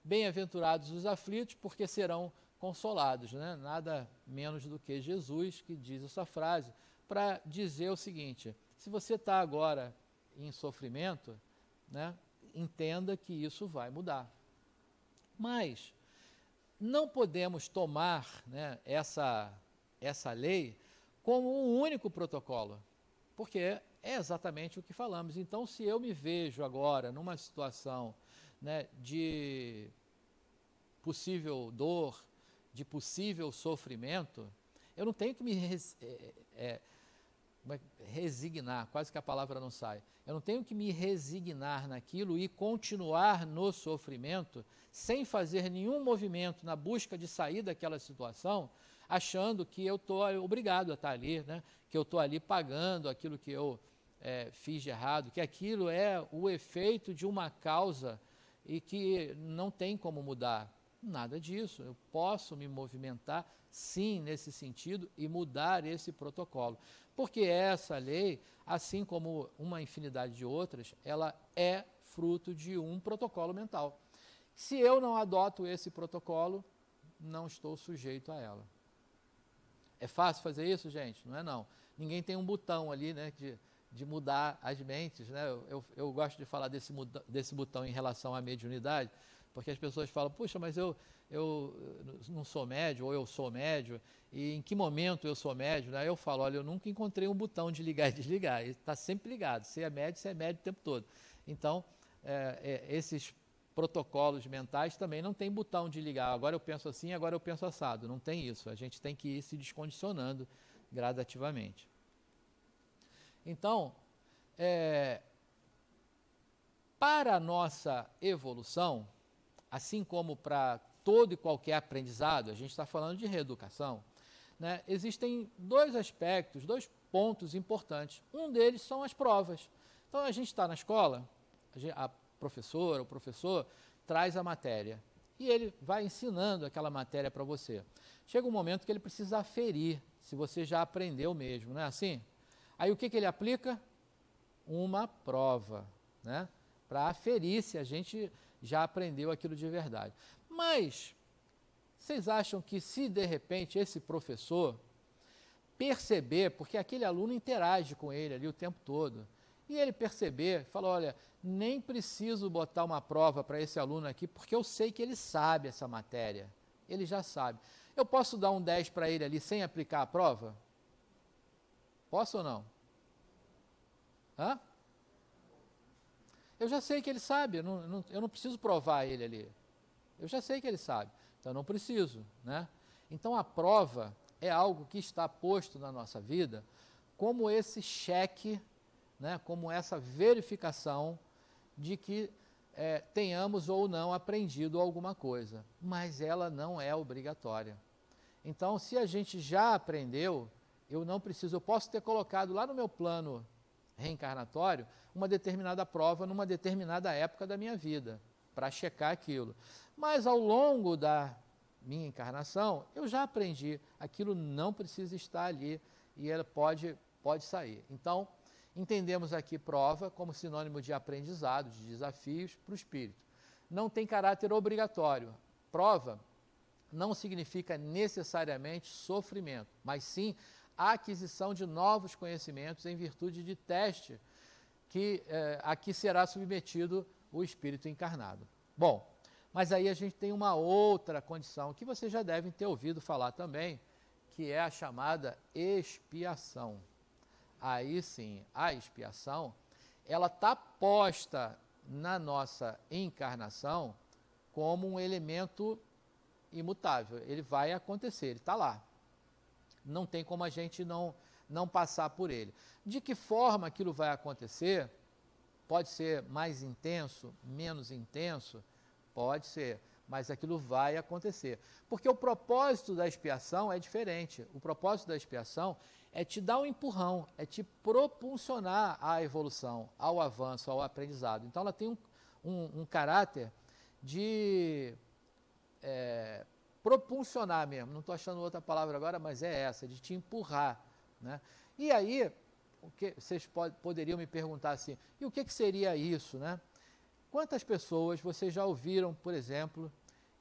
Bem-aventurados os aflitos, porque serão consolados, né? Nada menos do que Jesus que diz essa frase, para dizer o seguinte: se você está agora em sofrimento, né, entenda que isso vai mudar. Mas não podemos tomar, né, essa lei como um único protocolo, porque é exatamente o que falamos. Então, se eu me vejo agora numa situação, né, de possível dor, de possível sofrimento, eu não tenho que me resignar, quase que a palavra não sai. Eu não tenho que me resignar naquilo e continuar no sofrimento sem fazer nenhum movimento na busca de sair daquela situação, achando que eu estou obrigado a estar ali, né? Que eu estou ali pagando aquilo que eu fiz de errado, que aquilo é o efeito de uma causa e que não tem como mudar. Nada disso. Eu posso me movimentar, sim, nesse sentido e mudar esse protocolo. Porque essa lei, assim como uma infinidade de outras, ela é fruto de um protocolo mental. Se eu não adoto esse protocolo, não estou sujeito a ela. É fácil fazer isso, gente? Não é não. Ninguém tem um botão ali, né, de mudar as mentes, né? Eu gosto de falar desse botão em relação à mediunidade, porque as pessoas falam, puxa, mas eu não sou médio, ou eu sou médio, e em que momento eu sou médio? Né? Eu falo, olha, eu nunca encontrei um botão de ligar e desligar, ele está sempre ligado, se é médio o tempo todo. Então, esses protocolos mentais também não tem botão de ligar, agora eu penso assim, agora eu penso assado, não tem isso, a gente tem que ir se descondicionando gradativamente. Então, para a nossa evolução, assim como para todo e qualquer aprendizado, a gente está falando de reeducação, né, existem dois aspectos, dois pontos importantes. Um deles são as provas. Então, a gente está na escola, a professora, o professor, traz a matéria e ele vai ensinando aquela matéria para você. Chega um momento que ele precisa aferir se você já aprendeu mesmo, não é assim? Aí o que ele aplica? Uma prova, né? Para aferir se a gente já aprendeu aquilo de verdade. Mas, vocês acham que se de repente esse professor perceber, porque aquele aluno interage com ele ali o tempo todo, e ele perceber, fala, olha, nem preciso botar uma prova para esse aluno aqui, porque eu sei que ele sabe essa matéria, ele já sabe. Eu posso dar um 10 para ele ali sem aplicar a prova? Posso ou não? Hã? Eu já sei que ele sabe, eu não preciso provar ele ali. Eu já sei que ele sabe, então eu não preciso, né? Então a prova é algo que está posto na nossa vida como esse cheque, né? Como essa verificação de que tenhamos ou não aprendido alguma coisa, mas ela não é obrigatória. Então, se a gente já aprendeu, eu posso ter colocado lá no meu plano reencarnatório uma determinada prova numa determinada época da minha vida, para checar aquilo. Mas ao longo da minha encarnação, eu já aprendi, aquilo não precisa estar ali e ela pode sair. Então, entendemos aqui prova como sinônimo de aprendizado, de desafios para o espírito. Não tem caráter obrigatório. Prova não significa necessariamente sofrimento, mas sim a aquisição de novos conhecimentos em virtude de teste que aqui será submetido o espírito encarnado. Bom, mas aí a gente tem uma outra condição que vocês já devem ter ouvido falar também, que é a chamada expiação. Aí sim, a expiação, ela está posta na nossa encarnação como um elemento imutável. Ele vai acontecer, ele está lá. Não tem como a gente não passar por ele. De que forma aquilo vai acontecer? Pode ser mais intenso, menos intenso? Pode ser, mas aquilo vai acontecer. Porque o propósito da expiação é diferente. O propósito da expiação é te dar um empurrão, é te propulsionar à evolução, ao avanço, ao aprendizado. Então ela tem um caráter de propulsionar mesmo, não estou achando outra palavra agora, mas é essa, de te empurrar, né? E aí, vocês poderiam me perguntar assim, e o que seria isso, né? Quantas pessoas vocês já ouviram, por exemplo,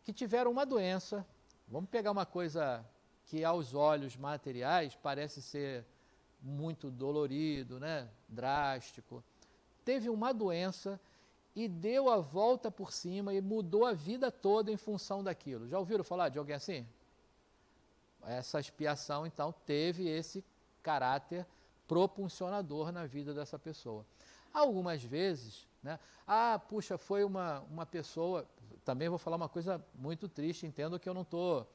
que tiveram uma doença, vamos pegar uma coisa que aos olhos materiais parece ser muito dolorido, né? Drástico, teve uma doença e deu a volta por cima e mudou a vida toda em função daquilo. Já ouviram falar de alguém assim? Essa expiação, então, teve esse caráter propulsionador na vida dessa pessoa. Algumas vezes, né? Puxa, foi uma pessoa... Também vou falar uma coisa muito triste, entendo que eu não estou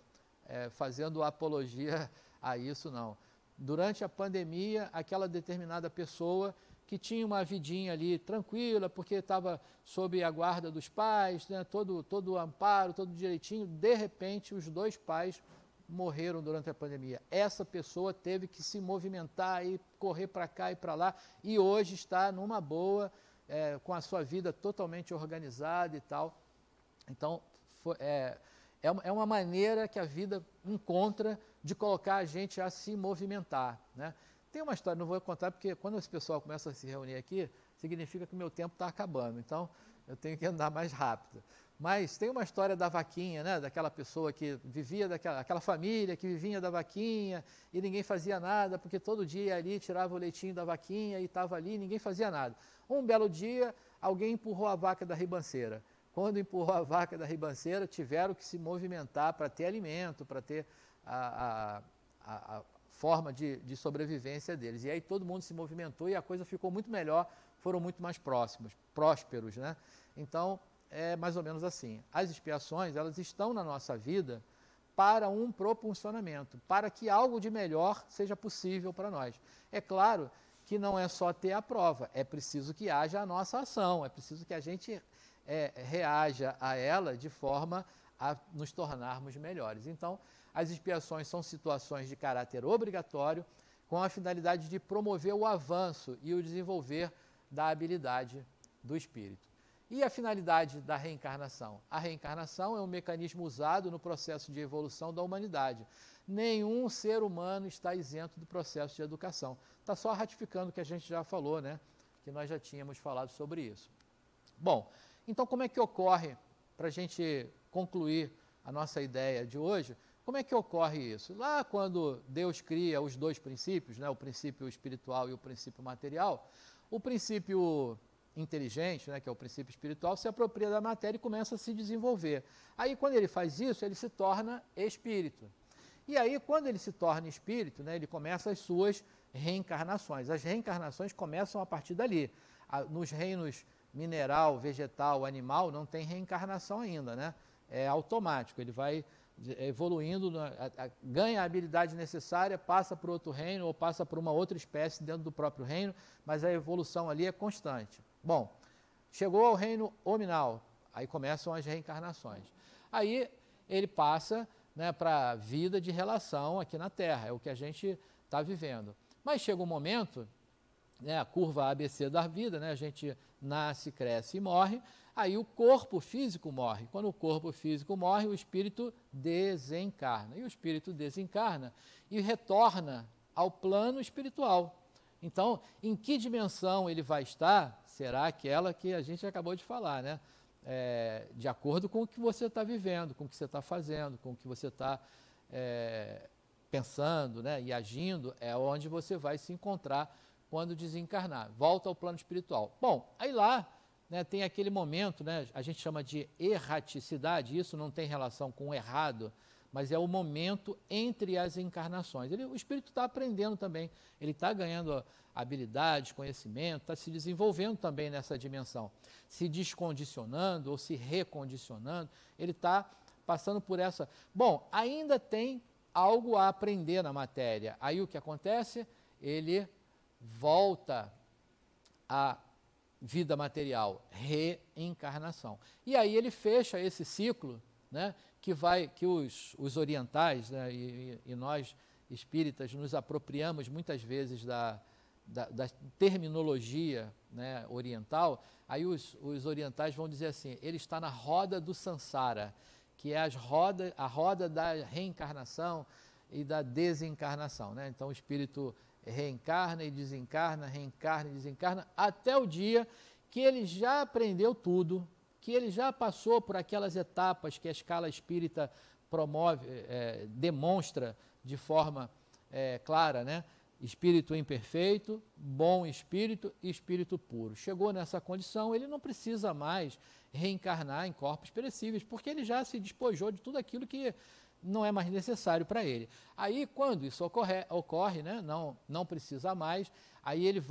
fazendo apologia a isso, não. Durante a pandemia, aquela determinada pessoa que tinha uma vidinha ali tranquila, porque estava sob a guarda dos pais, né, todo o amparo, todo direitinho, de repente os 2 pais morreram durante a pandemia. Essa pessoa teve que se movimentar e correr para cá e para lá, e hoje está numa boa, com a sua vida totalmente organizada e tal. Então, é uma maneira que a vida encontra de colocar a gente a se movimentar, né? Tem uma história, não vou contar, porque quando esse pessoal começa a se reunir aqui, significa que o meu tempo está acabando, então eu tenho que andar mais rápido. Mas tem uma história da vaquinha, né? Daquela pessoa que vivia, aquela família que vivia da vaquinha e ninguém fazia nada, porque todo dia ali tirava o leitinho da vaquinha e estava ali e ninguém fazia nada. Um belo dia, alguém empurrou a vaca da ribanceira. Quando empurrou a vaca da ribanceira, tiveram que se movimentar para ter alimento, para ter a forma de sobrevivência deles. E aí todo mundo se movimentou e a coisa ficou muito melhor, foram muito mais prósperos, né? Então, é mais ou menos assim. As expiações, elas estão na nossa vida para um propulsionamento, para que algo de melhor seja possível para nós. É claro que não é só ter a prova, é preciso que haja a nossa ação, é preciso que a gente reaja a ela de forma a nos tornarmos melhores. Então, as expiações são situações de caráter obrigatório, com a finalidade de promover o avanço e o desenvolver da habilidade do espírito. E a finalidade da reencarnação? A reencarnação é um mecanismo usado no processo de evolução da humanidade. Nenhum ser humano está isento do processo de educação. Está só ratificando o que a gente já falou, né? Que nós já tínhamos falado sobre isso. Bom, então como é que ocorre, para a gente concluir a nossa ideia de hoje, como é que ocorre isso? Lá quando Deus cria os dois princípios, né? O princípio espiritual e o princípio material, o princípio inteligente, né, que é o princípio espiritual, se apropria da matéria e começa a se desenvolver. Aí, quando ele faz isso, ele se torna espírito. E aí, quando ele se torna espírito, né, ele começa as suas reencarnações. As reencarnações começam a partir dali. Nos reinos mineral, vegetal, animal, não tem reencarnação ainda, né? É automático, ele vai evoluindo, ganha a habilidade necessária, passa para outro reino ou passa para uma outra espécie dentro do próprio reino, mas a evolução ali é constante. Bom, chegou ao reino hominal, aí começam as reencarnações. Aí ele passa, né, para a vida de relação aqui na Terra, é o que a gente está vivendo. Mas chega um momento, né, a curva ABC da vida, né, a gente nasce, cresce e morre, aí o corpo físico morre. Quando o corpo físico morre, o espírito desencarna. E o espírito desencarna e retorna ao plano espiritual. Então, em que dimensão ele vai estar? Será aquela que a gente acabou de falar, né? De acordo com o que você está vivendo, com o que você está fazendo, com o que você está pensando, né, e agindo, é onde você vai se encontrar quando desencarnar. Volta ao plano espiritual. Bom, aí lá, né, tem aquele momento, né, a gente chama de erraticidade, isso não tem relação com o errado, mas é o momento entre as encarnações. O espírito está aprendendo também, ele está ganhando habilidades, conhecimento, está se desenvolvendo também nessa dimensão, se descondicionando ou se recondicionando, ele está passando por essa... Bom, ainda tem algo a aprender na matéria. Aí o que acontece? Ele volta à vida material, reencarnação. E aí ele fecha esse ciclo, né, que os orientais, né, e nós espíritas nos apropriamos muitas vezes da terminologia, né, oriental. Aí os orientais vão dizer assim, ele está na roda do samsara, que é a roda da reencarnação e da desencarnação, né? Então o espírito reencarna e desencarna, até o dia que ele já aprendeu tudo, que ele já passou por aquelas etapas que a escala espírita promove, demonstra de forma clara, né? Espírito imperfeito, bom espírito e espírito puro. Chegou nessa condição, ele não precisa mais reencarnar em corpos perecíveis, porque ele já se despojou de tudo aquilo que não é mais necessário para ele. Aí, quando isso ocorre, né, não precisa mais, aí ele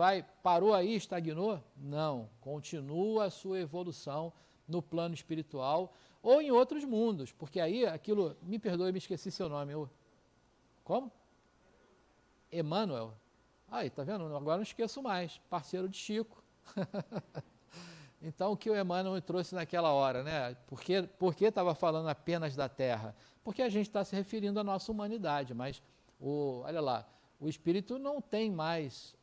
parou aí, estagnou? Não, continua a sua evolução no plano espiritual ou em outros mundos, porque aí aquilo, me perdoe, me esqueci seu nome. Como? Emmanuel. Aí, tá vendo? Agora não esqueço mais, parceiro de Chico. Então, o que o Emmanuel me trouxe naquela hora, né? Por que estava falando apenas da Terra? Porque a gente está se referindo à nossa humanidade, mas, olha lá, o Espírito não tem mais,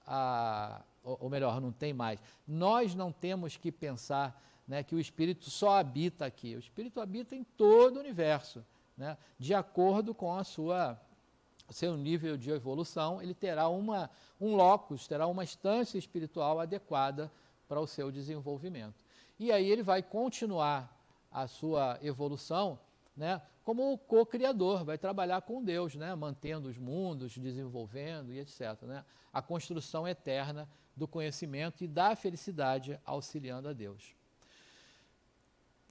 ou melhor, não tem mais. Nós não temos que pensar, né, que o Espírito só habita aqui. O Espírito habita em todo o universo, né? De acordo com o seu nível de evolução, ele terá um locus, terá uma instância espiritual adequada para o seu desenvolvimento. E aí ele vai continuar a sua evolução, né, como o co-criador, vai trabalhar com Deus, né, mantendo os mundos, desenvolvendo e etc. Né, a construção eterna do conhecimento e da felicidade auxiliando a Deus.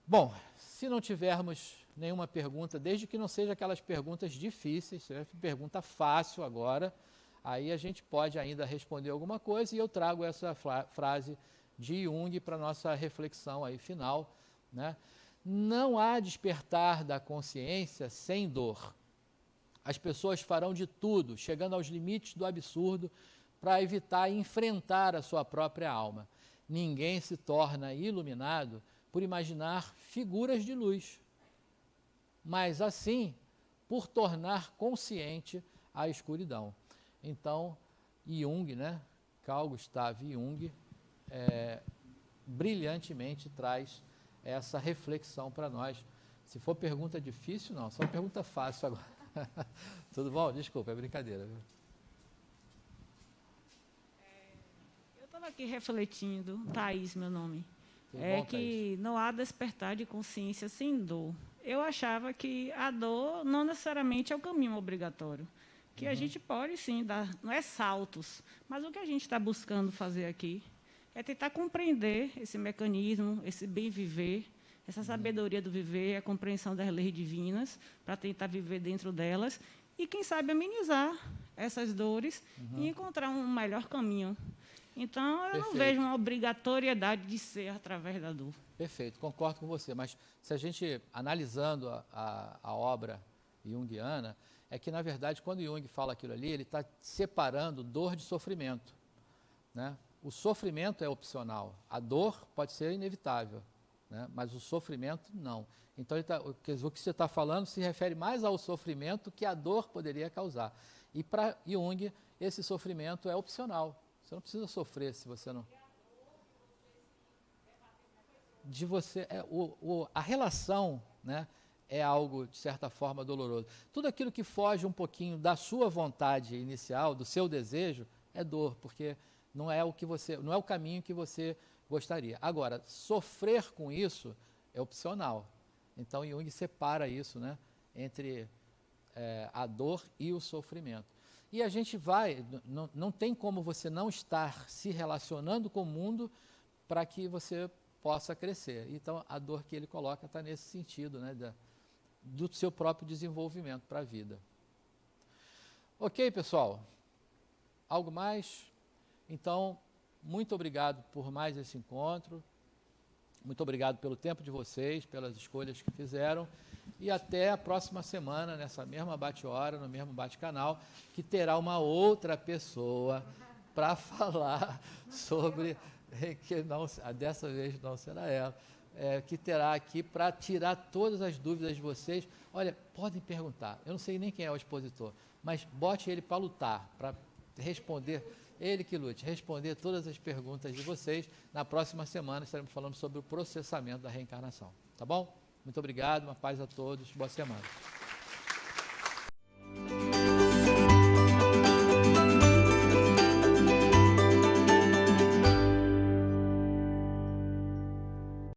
Bom, se não tivermos nenhuma pergunta, desde que não seja aquelas perguntas difíceis, seja pergunta fácil agora, aí a gente pode ainda responder alguma coisa e eu trago essa frase de Jung para a nossa reflexão aí final, né? Não há despertar da consciência sem dor. As pessoas farão de tudo, chegando aos limites do absurdo, para evitar enfrentar a sua própria alma. Ninguém se torna iluminado por imaginar figuras de luz, mas assim por tornar consciente a escuridão. Então, Jung, né, Carl Gustav Jung, brilhantemente traz essa reflexão para nós. Se for pergunta difícil, não, só pergunta fácil agora. Tudo bom? Desculpa, é brincadeira, viu? Eu estava aqui refletindo, Thaís, meu nome, Tudo bom, que Thaís? não há despertar de consciência sem dor. Eu achava que a dor não necessariamente é o caminho obrigatório, que a gente pode sim dar, não é saltos, mas o que a gente está buscando fazer aqui é tentar compreender esse mecanismo, esse bem viver, essa sabedoria do viver, a compreensão das leis divinas, para tentar viver dentro delas e, quem sabe, amenizar essas dores e encontrar um melhor caminho. Então, eu não Perfeito. vejo uma obrigatoriedade de ser através da dor. Perfeito, concordo com você, mas se a gente, analisando a obra junguiana, é que, na verdade, quando Jung fala aquilo ali, ele está separando dor de sofrimento, né? O sofrimento é opcional, a dor pode ser inevitável, né? Mas o sofrimento não. Então, o que você está falando se refere mais ao sofrimento que a dor poderia causar. E para Jung, esse sofrimento é opcional. Você não precisa sofrer se você não... De você, a relação, né, é algo, de certa forma, doloroso. Tudo aquilo que foge um pouquinho da sua vontade inicial, do seu desejo, é dor, porque não é o caminho que você gostaria. Agora, sofrer com isso é opcional. Então, Jung separa isso, né, entre a dor e o sofrimento. E a gente não tem como você não estar se relacionando com o mundo para que você possa crescer. Então, a dor que ele coloca está nesse sentido, né, do seu próprio desenvolvimento para a vida. Ok, pessoal? Algo mais? Então, muito obrigado por mais esse encontro. Muito obrigado pelo tempo de vocês, pelas escolhas que fizeram. E até a próxima semana, nessa mesma bate-hora, no mesmo bate-canal, que terá uma outra pessoa para falar sobre, que não, dessa vez não será ela, que terá aqui para tirar todas as dúvidas de vocês. Olha, podem perguntar, eu não sei nem quem é o expositor, mas bote ele para lutar, para responder, ele que lute, responder todas as perguntas de vocês. Na próxima semana estaremos falando sobre o processamento da reencarnação. Tá bom? Muito obrigado, uma paz a todos, boa semana.